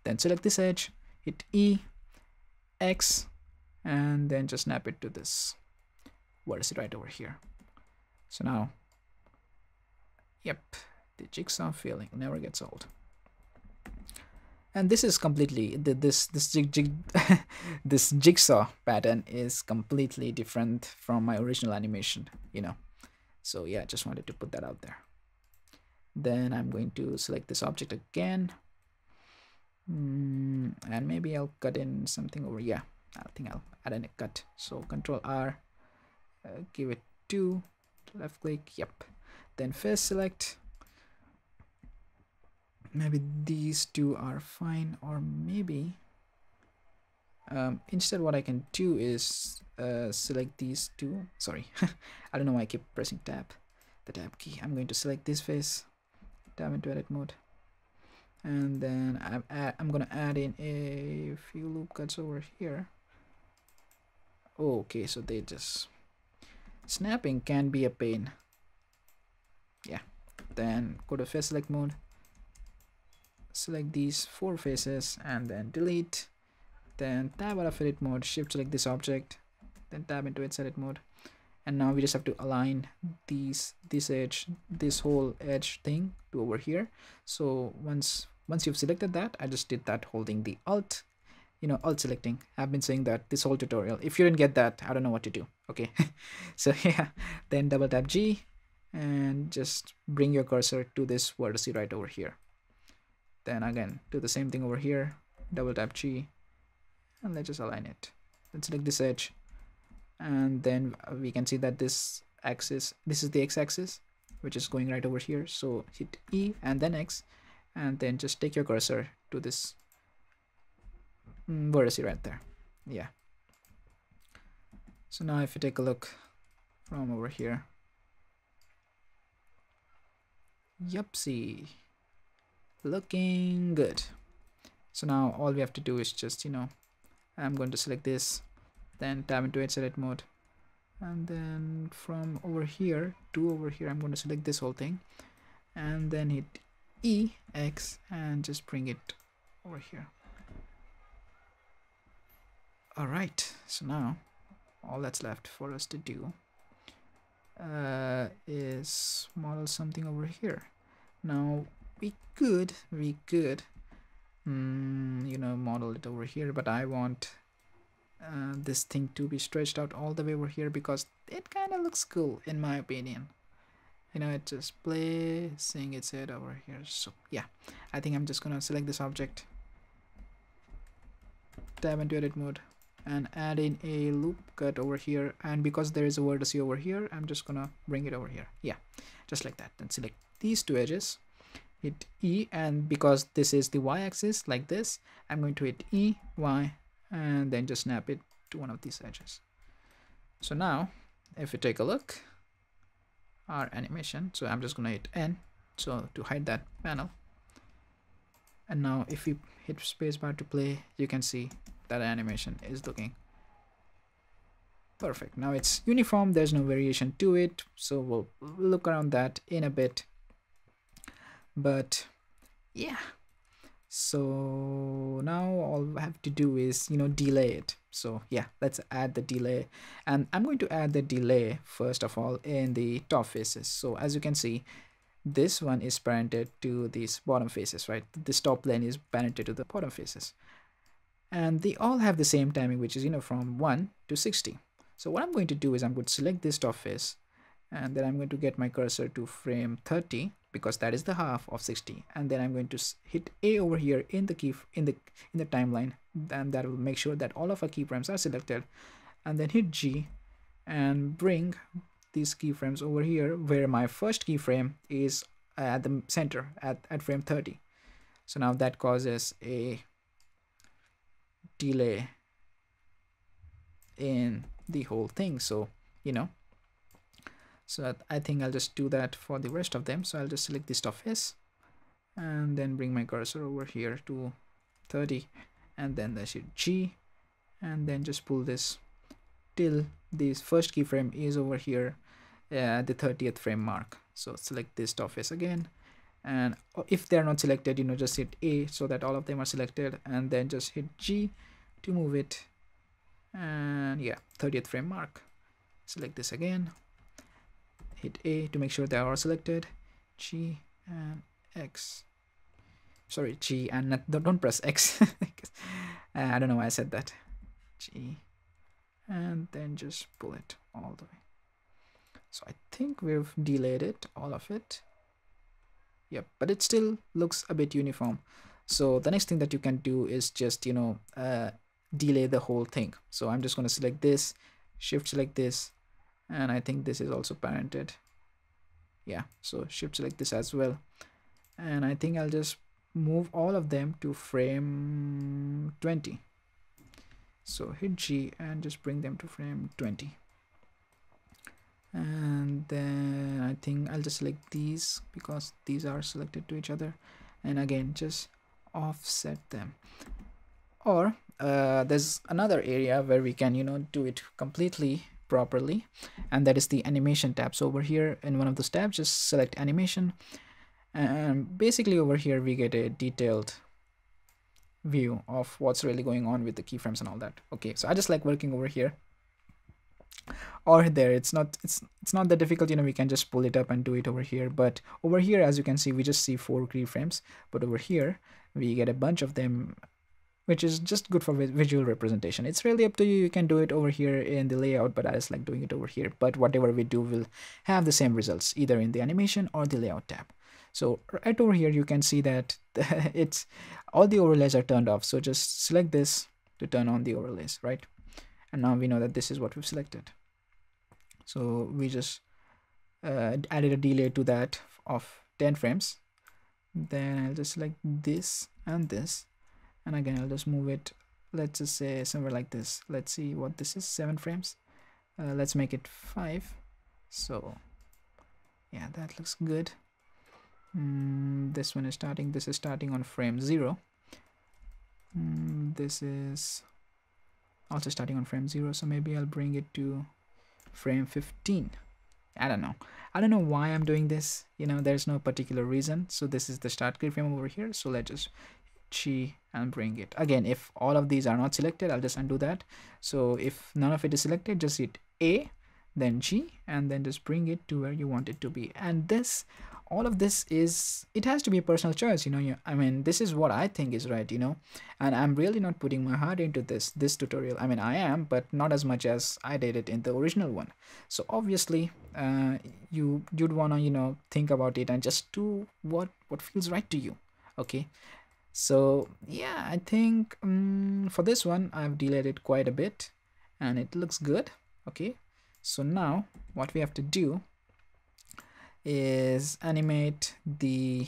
Then select this edge, hit E, X, and then just snap it to this vertex right over here. So now, yep, the jigsaw feeling never gets old. And this is completely this jigsaw pattern is completely different from my original animation, so yeah, just wanted to put that out there. Then I'm going to select this object again, and maybe I'll cut in something over. Yeah, I think I'll add in a cut. So Control R, give it 2, left click, yep, then face select. Maybe these two are fine, or maybe instead what I can do is select these two. Sorry, I don't know why I keep pressing the tab key. I'm going to select this face, tab into edit mode, and then I'm gonna add in a few loop cuts over here. Okay, so they just snapping can be a pain. Yeah, then go to face select mode, select these 4 faces, and then delete. Then tab out of edit mode, shift select this object, then tab into its edit mode, and now we just have to align this edge, this whole edge thing to over here. So once you've selected that, I just did that holding the alt selecting. I've been saying that this whole tutorial. If you didn't get that, I don't know what to do. Okay. So yeah, then double tap G and just bring your cursor to this vertex right over here. Then again, do the same thing over here, double tap G, and let's just align it. Then select this edge, and then we can see that this axis, this is the x-axis, which is going right over here. So hit E and then X, and then just take your cursor to this vertex right there. Yeah. So now if you take a look from over here, yupsie, looking good. So now all we have to do is just I'm going to select this, then tab into its edit mode, and then from over here to over here I'm going to select this whole thing, and then hit E, X, and just bring it over here. Alright, so now all that's left for us to do is model something over here. Now we could model it over here, but I want this thing to be stretched out all the way over here because it kind of looks cool in my opinion. It just placing its head over here. So yeah, I think I'm just gonna select this object, tab into edit mode, and add in a loop cut over here, and because there is a vertex over here, I'm just gonna bring it over here. Yeah, just like that. Then select these 2 edges, hit E, and because this is the y-axis like this, I'm going to hit E, Y, and then just snap it to one of these edges. So now if you take a look, our animation, so I'm just gonna hit N so to hide that panel, and now if we hit spacebar to play, you can see that animation is looking perfect. Now it's uniform, there's no variation to it, so we'll look around that in a bit. But yeah, so now all I have to do is delay it. So yeah, let's add the delay, and I'm going to add the delay first of all in the top faces. So as you can see, this one is parented to these bottom faces, right? This top plane is parented to the bottom faces, and they all have the same timing, which is from 1 to 60. So what I'm going to do is I'm going to select this top face, and then I'm going to get my cursor to frame 30 because that is the half of 60, and then I'm going to hit A over here in the in the timeline, and that will make sure that all of our keyframes are selected, and then hit G and bring these keyframes over here where my first keyframe is at the center at frame 30. So now that causes a delay in the whole thing. So so I think I'll just do that for the rest of them. So I'll just select the stop face and then bring my cursor over here to 30 and then the shift G and then just pull this till this first keyframe is over here at the 30th frame mark. So select this top face again, and if they're not selected, just hit A so that all of them are selected, and then just hit G to move it. And yeah, 30th frame mark. Select this again, hit A to make sure they are all selected, G and X. Sorry, G and not, don't press X. I don't know why I said that. G, and then just pull it all the way. So I think we've delayed it, all of it. Yep, but it still looks a bit uniform. So the next thing that you can do is just delay the whole thing. So I'm just going to select this, shift select this, and I think this is also parented. Yeah, so shift select this as well, and I think I'll just move all of them to frame 20. So hit G and just bring them to frame 20. And then I think I'll just select these because these are selected to each other, and again just offset them. Or there's another area where we can do it completely properly, and that is the animation tab. So over here in one of those tabs, just select animation, and basically over here we get a detailed view of what's really going on with the keyframes and all that. Okay, so I just like working over here or there. It's not that difficult, we can just pull it up and do it over here. But over here, as you can see, we just see 4 keyframes, but over here we get a bunch of them, which is just good for visual representation. It's really up to you. You can do it over here in the layout, but I just like doing it over here. But whatever we do will have the same results either in the animation or the layout tab. So right over here you can see that it's all the overlays are turned off. So just select this to turn on the overlays, right? And now we know that this is what we've selected. So we just added a delay to that of 10 frames. Then I'll just select this and this, and again I'll just move it, let's just say somewhere like this. Let's see what this is, 7 frames. Let's make it 5. So yeah, that looks good. This one is starting, this is starting on frame 0. This is also starting on frame 0, so maybe I'll bring it to frame 15. I don't know why I'm doing this, there's no particular reason. So this is the start keyframe over here, so let's just G and bring it again. If all of these are not selected, I'll just undo that. So if none of it is selected, just hit A, then G, and then just bring it to where you want it to be. And this, all of this it has to be a personal choice, I mean, this is what I think is right, and I'm really not putting my heart into this tutorial. I mean, I am, but not as much as I did it in the original one. So obviously you'd want to think about it and just do what feels right to you. Okay, so yeah, I think for this one I've delayed it quite a bit and it looks good. Okay, so now what we have to do is animate the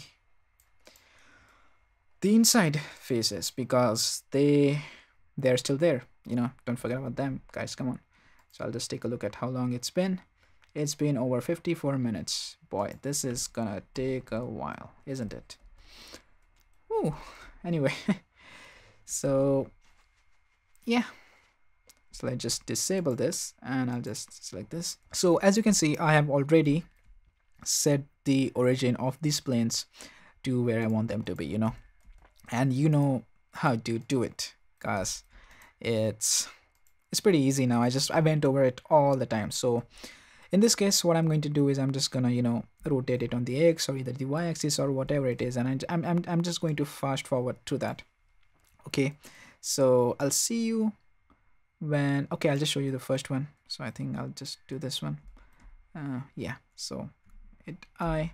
inside faces because they're still there, don't forget about them, guys, come on. So I'll just take a look at how long it's been. It's been over 54 minutes. Boy, this is gonna take a while, isn't it? Ooh, anyway. So yeah, so let's just disable this and I'll just select this. So as you can see, I have already set the origin of these planes to where I want them to be, and you know how to do it, guys. It's pretty easy now. I went over it all the time. So in this case, what I'm going to do is I'm just gonna rotate it on the X or either the Y axis or whatever it is, and I'm just going to fast forward through that. Okay, so I'll see you when, okay, I'll just show you the first one. So I think I'll just do this one. Yeah, so hit I,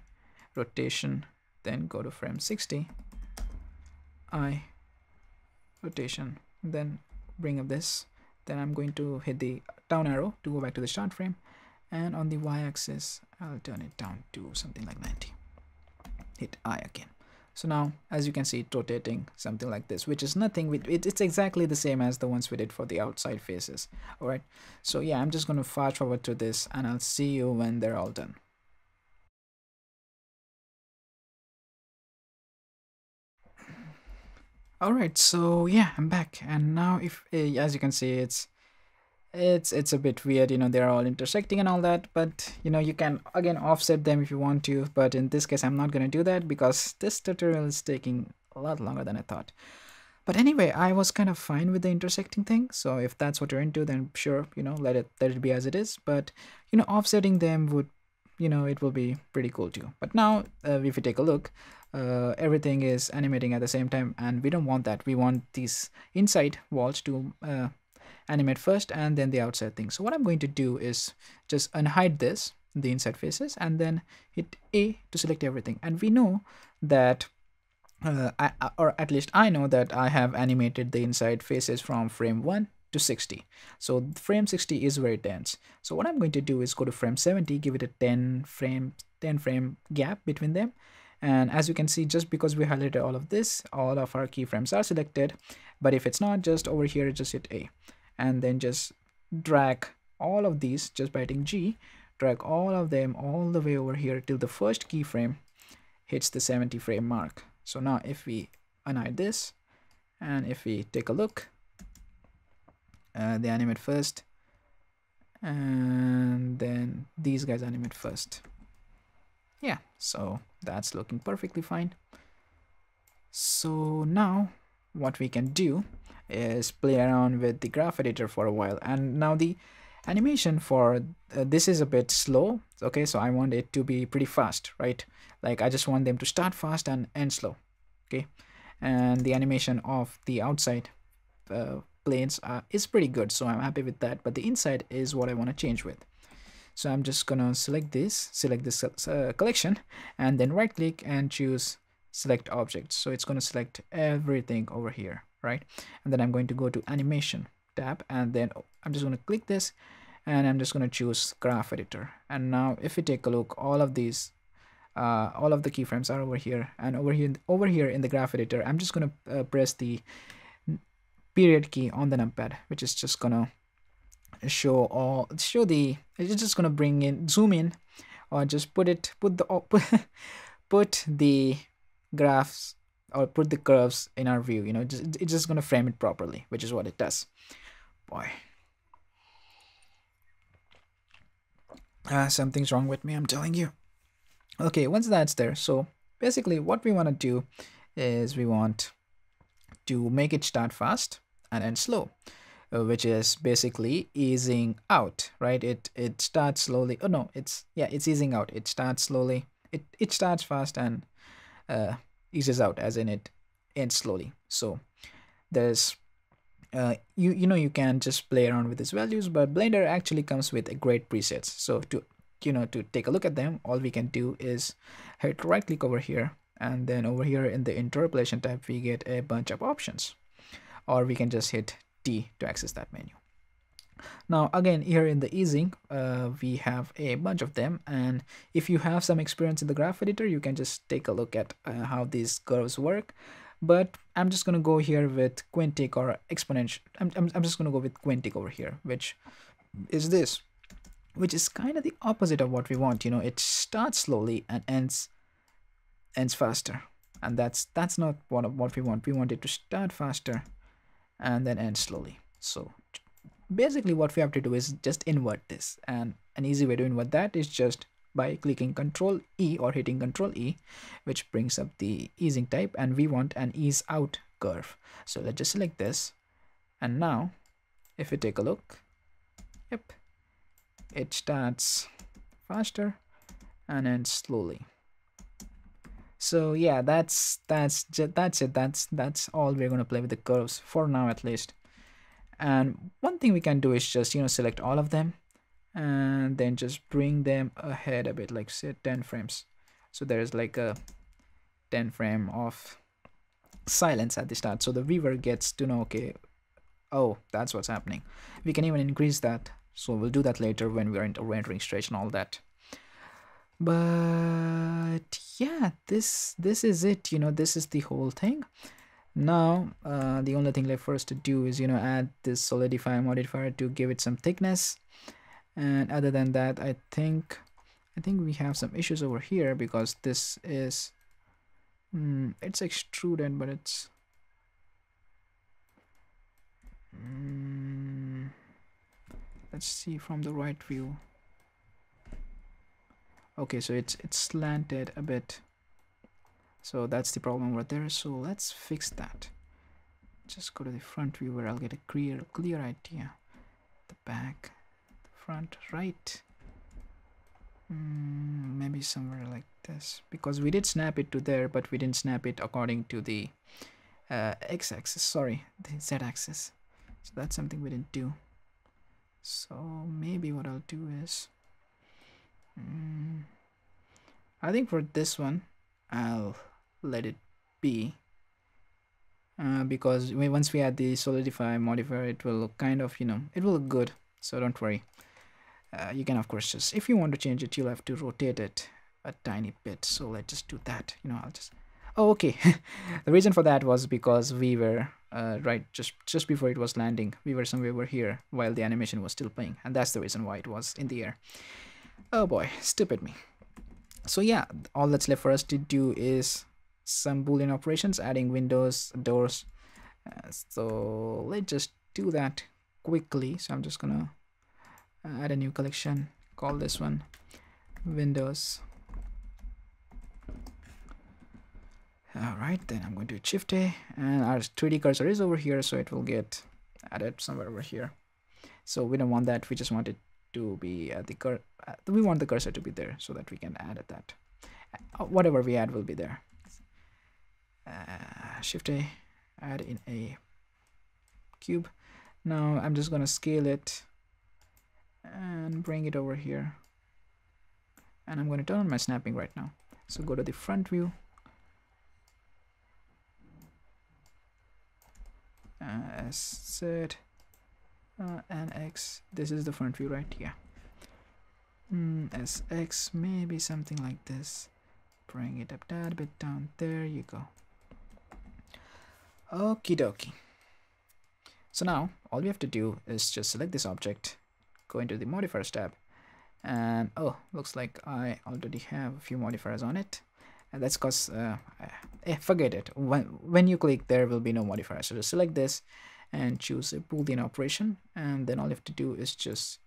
rotation, then go to frame 60, I, rotation, then bring up this, then I'm going to hit the down arrow to go back to the start frame, and on the Y axis I'll turn it down to something like 90, hit I again. So now, as you can see, it rotating something like this, which is nothing. It's exactly the same as the ones we did for the outside faces. All right. So yeah, I'm just going to fast forward to this, and I'll see you when they're all done. All right. So yeah, I'm back, and now if as you can see, it's a bit weird, they're all intersecting and all that, but you can again offset them if you want to, but in this case I'm not going to do that because this tutorial is taking a lot longer than I thought. But anyway, I was kind of fine with the intersecting thing, so if that's what you're into, then sure, let it be as it is. But offsetting them would, it will be pretty cool too. But now if you take a look, everything is animating at the same time, and we don't want that. We want these inside walls to animate first and then the outside thing. So what I'm going to do is just unhide this, the inside faces, and then hit A to select everything. And we know that or at least I know that I have animated the inside faces from frame 1 to 60. So frame 60 is very dense. So what I'm going to do is go to frame 70, give it a 10 frame gap between them. And as you can see, just because we highlighted all of this, all of our keyframes are selected. But if it's not, just over here, just hit A. And then just drag all of these just by hitting G, drag all of them all the way over here till the first keyframe hits the 70 frame mark. So now if we unhide this, and if we take a look, they animate first, and then these guys animate first. Yeah, so that's looking perfectly fine. So now what we can do is play around with the graph editor for a while. And now the animation for this is a bit slow. Okay, so I want it to be pretty fast, right? Like I just want them to start fast and end slow. Okay, and the animation of the outside planes is pretty good, so I'm happy with that. But the inside is what I want to change with. So I'm just gonna select this collection, and then right click and choose select objects. So it's going to select everything over here, right? And then I'm going to go to animation tab, and then I'm just going to click this, and I'm just going to choose graph editor. And now if we take a look, all of these all of the keyframes are over here, and over here in the graph editor, I'm just going to press the period key on the numpad, which is just gonna it's just gonna bring in, zoom in, or just put the graphs or put the curves in our view. It's just gonna frame it properly, which is what it does. Boy, something's wrong with me, I'm telling you. Okay, once that's there, so basically what we want to do is we want to make it start fast and end slow, which is basically easing out, right? It starts slowly. Oh no, it's easing out. It starts slowly. It starts fast and eases out, as in it ends slowly. So there's you can just play around with these values, but Blender actually comes with a great presets. So to take a look at them, all we can do is hit right click over here, and then over here in the interpolation tab we get a bunch of options, or we can just hit T to access that menu. Now again, here in the easing, we have a bunch of them, and if you have some experience in the graph editor, you can just take a look at how these curves work. But I'm just gonna go here with quintic or exponential. I'm just gonna go with quintic over here, which is this, which is kind of the opposite of what we want. It starts slowly and ends faster, and that's not what we want. We want it to start faster and then end slowly. So basically what we have to do is just invert this, and an easy way to invert that is just by clicking Ctrl E or hitting Ctrl E, which brings up the easing type, and we want an ease out curve. So let's just select this, and now if we take a look, yep, it starts faster and ends slowly. So yeah, that's it. That's all we're going to play with the curves for now, at least. And one thing we can do is just select all of them and then just bring them ahead a bit, like say 10 frames. So there's like a 10 frame of silence at the start, so the viewer gets to know, okay, oh, that's what's happening. We can even increase that, so we'll do that later when we're entering stage and all that. But yeah, this is it, this is the whole thing. Now the only thing left for us to do is add this solidify modifier to give it some thickness. And other than that, I think we have some issues over here, because this is it's extruded, but it's let's see from the right view. Okay, so it's slanted a bit, so that's the problem right there. So let's fix that. Just go to the front view where I'll get a clear idea. The back, the front, right. Maybe somewhere like this, because we did snap it to there, but we didn't snap it according to the x-axis, sorry, the z-axis. So that's something we didn't do. So maybe what I'll do is I think for this one I'll let it be, because once we add the solidify modifier, it will look kind of, it will look good, so don't worry. You can of course just, if you want to change it, you'll have to rotate it a tiny bit. So let's just do that. I'll just, oh okay. The reason for that was because we were right just before it was landing, we were somewhere over here while the animation was still playing, and that's the reason why it was in the air. Oh boy, stupid me. So yeah, all that's left for us to do is some boolean operations, adding windows, doors. So let's just do that quickly. So I'm just gonna add a new collection, call this one windows. All right, then I'm going to shift A, and our 3D cursor is over here, so it will get added somewhere over here. So we don't want that, we just want it to be at the we want the cursor to be there so that we can add that. Whatever we add will be there. Shift A, add in a cube. Now I'm just gonna scale it and bring it over here, and I'm going to turn on my snapping right now. So go to the front view, Z and X. This is the front view, right? Yeah. SX, maybe something like this. Bring it up that bit down. There you go. Okie dokie. So now all we have to do is just select this object, go into the modifiers tab, and oh, looks like I already have a few modifiers on it, and that's because forget it, when you click there will be no modifier. So just select this and choose a boolean operation, and then all you have to do is just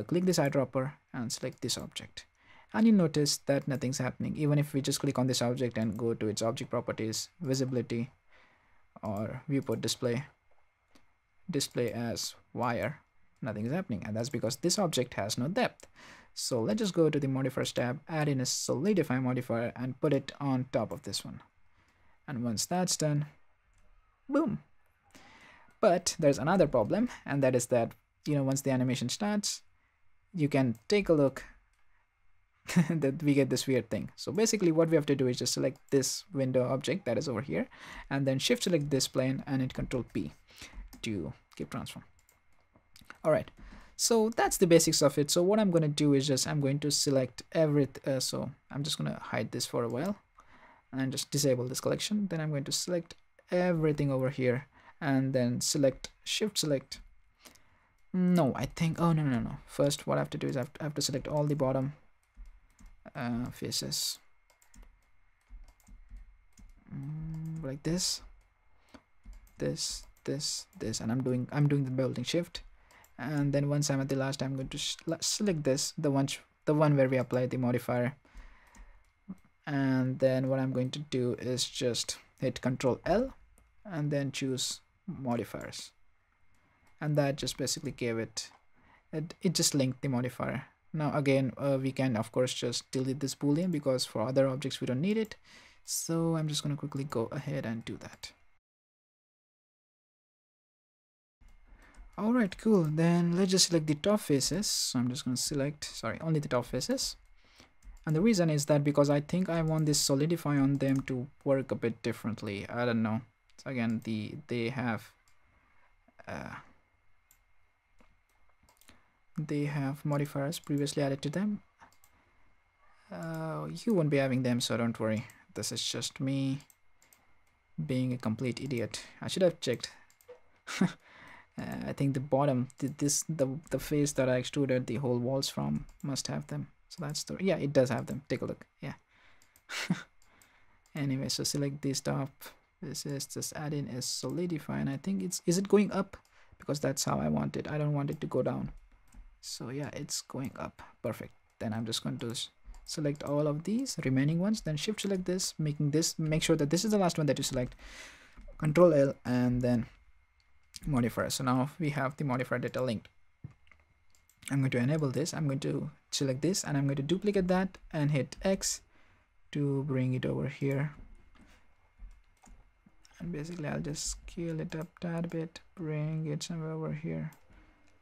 click this eyedropper and select this object, and you'll notice that nothing's happening. Even if we just click on this object and go to its object properties, visibility, or viewport display as wire, nothing is happening, and that's because this object has no depth. So let's just go to the modifiers tab, add in a solidify modifier, and put it on top of this one. And once that's done, boom. But there's another problem, and that is that once the animation starts, you can take a look that we get this weird thing. So basically what we have to do is just select this window object that is over here, and then shift select this plane and hit Control P to keep transform. All right, so that's the basics of it. So what I'm going to do is just I'm going to select everything. So I'm just going to hide this for a while and just disable this collection. Then I'm going to select everything over here and then shift select. No, I think, oh no. First what I have to do is I have to select all the bottom faces like this, and I'm doing the building shift, and then once I'm at the last, I'm going to select this, the one where we apply the modifier, and then what I'm going to do is just hit Control L and then choose modifiers, and that just basically gave it just linked the modifier. Now again, we can of course just delete this boolean because for other objects we don't need it. So I'm just going to quickly go ahead and do that. Alright, cool. Then let's just select the top faces. So I'm just going to select, only the top faces. And the reason is that because I think I want this solidify on them to work a bit differently. I don't know. So again, they have modifiers previously added to them. You won't be having them, so don't worry. This is just me being a complete idiot. I should have checked. I think the bottom, the face that I extruded the whole walls from must have them. So that's the, yeah, it does have them. Take a look. Yeah. Anyway, so select this top. This is just add in a solidify, and I think is it going up, because that's how I want it. I don't want it to go down. So yeah, it's going up. Perfect. Then I'm just going to select all of these remaining ones, then shift select this, make sure that this is the last one that you select. Control L and then modifier. So now we have the modifier data linked. I'm going to enable this. I'm going to select this and I'm going to duplicate that and hit X to bring it over here. And basically I'll just scale it up a tad bit, bring it somewhere over here.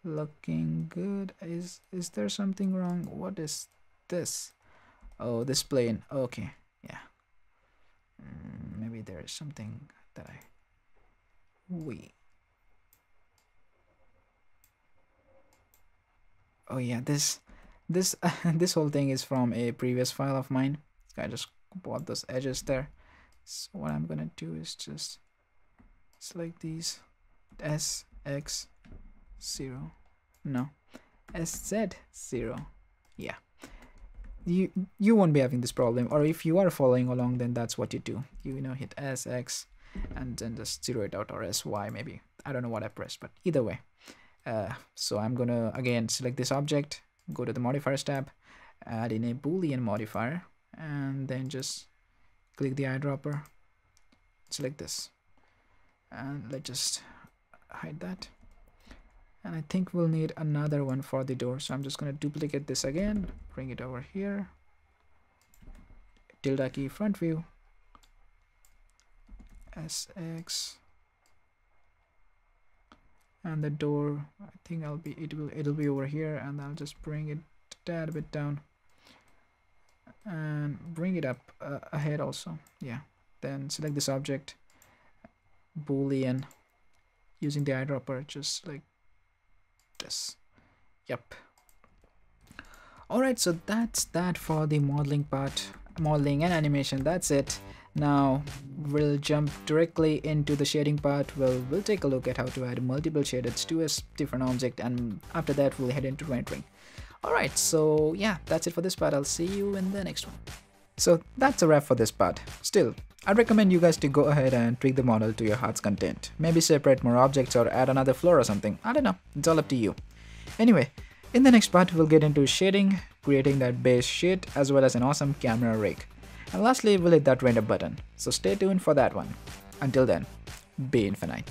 Looking good. Is there something wrong? What is this? Oh, this plane. Okay, yeah. Maybe there is something that oh yeah, this this whole thing is from a previous file of mine. I just bought those edges there. So what I'm gonna do is just select these SX0, no, SZ0. Yeah, you won't be having this problem, or if you are following along, then that's what you do. You know, hit SX and then just zero it out, or SY maybe. I don't know what I pressed, but either way. So I'm gonna again select this object, go to the modifiers tab, add in a boolean modifier, and then just click the eyedropper, select this, and let's just hide that. And I think we'll need another one for the door, so I'm just going to duplicate this again, bring it over here, tilde key front view, SX, and the door, I think it'll be over here, and I'll just bring it a tad bit down and bring it up ahead also. Yeah, then select this object, boolean, using the eyedropper, just like this. Yep. Alright, so that's that for the modeling part, modeling and animation. That's it. Now we'll jump directly into the shading part. We'll take a look at how to add multiple shaders to a different object, and after that we'll head into rendering. Alright, so yeah, that's it for this part. I'll see you in the next one. So that's a wrap for this part. Still, I'd recommend you guys to go ahead and tweak the model to your heart's content. Maybe separate more objects or add another floor or something. I don't know, it's all up to you. Anyway, in the next part we'll get into shading, creating that base shit, as well as an awesome camera rig. And lastly, we'll hit that render button. So stay tuned for that one. Until then, be infinite.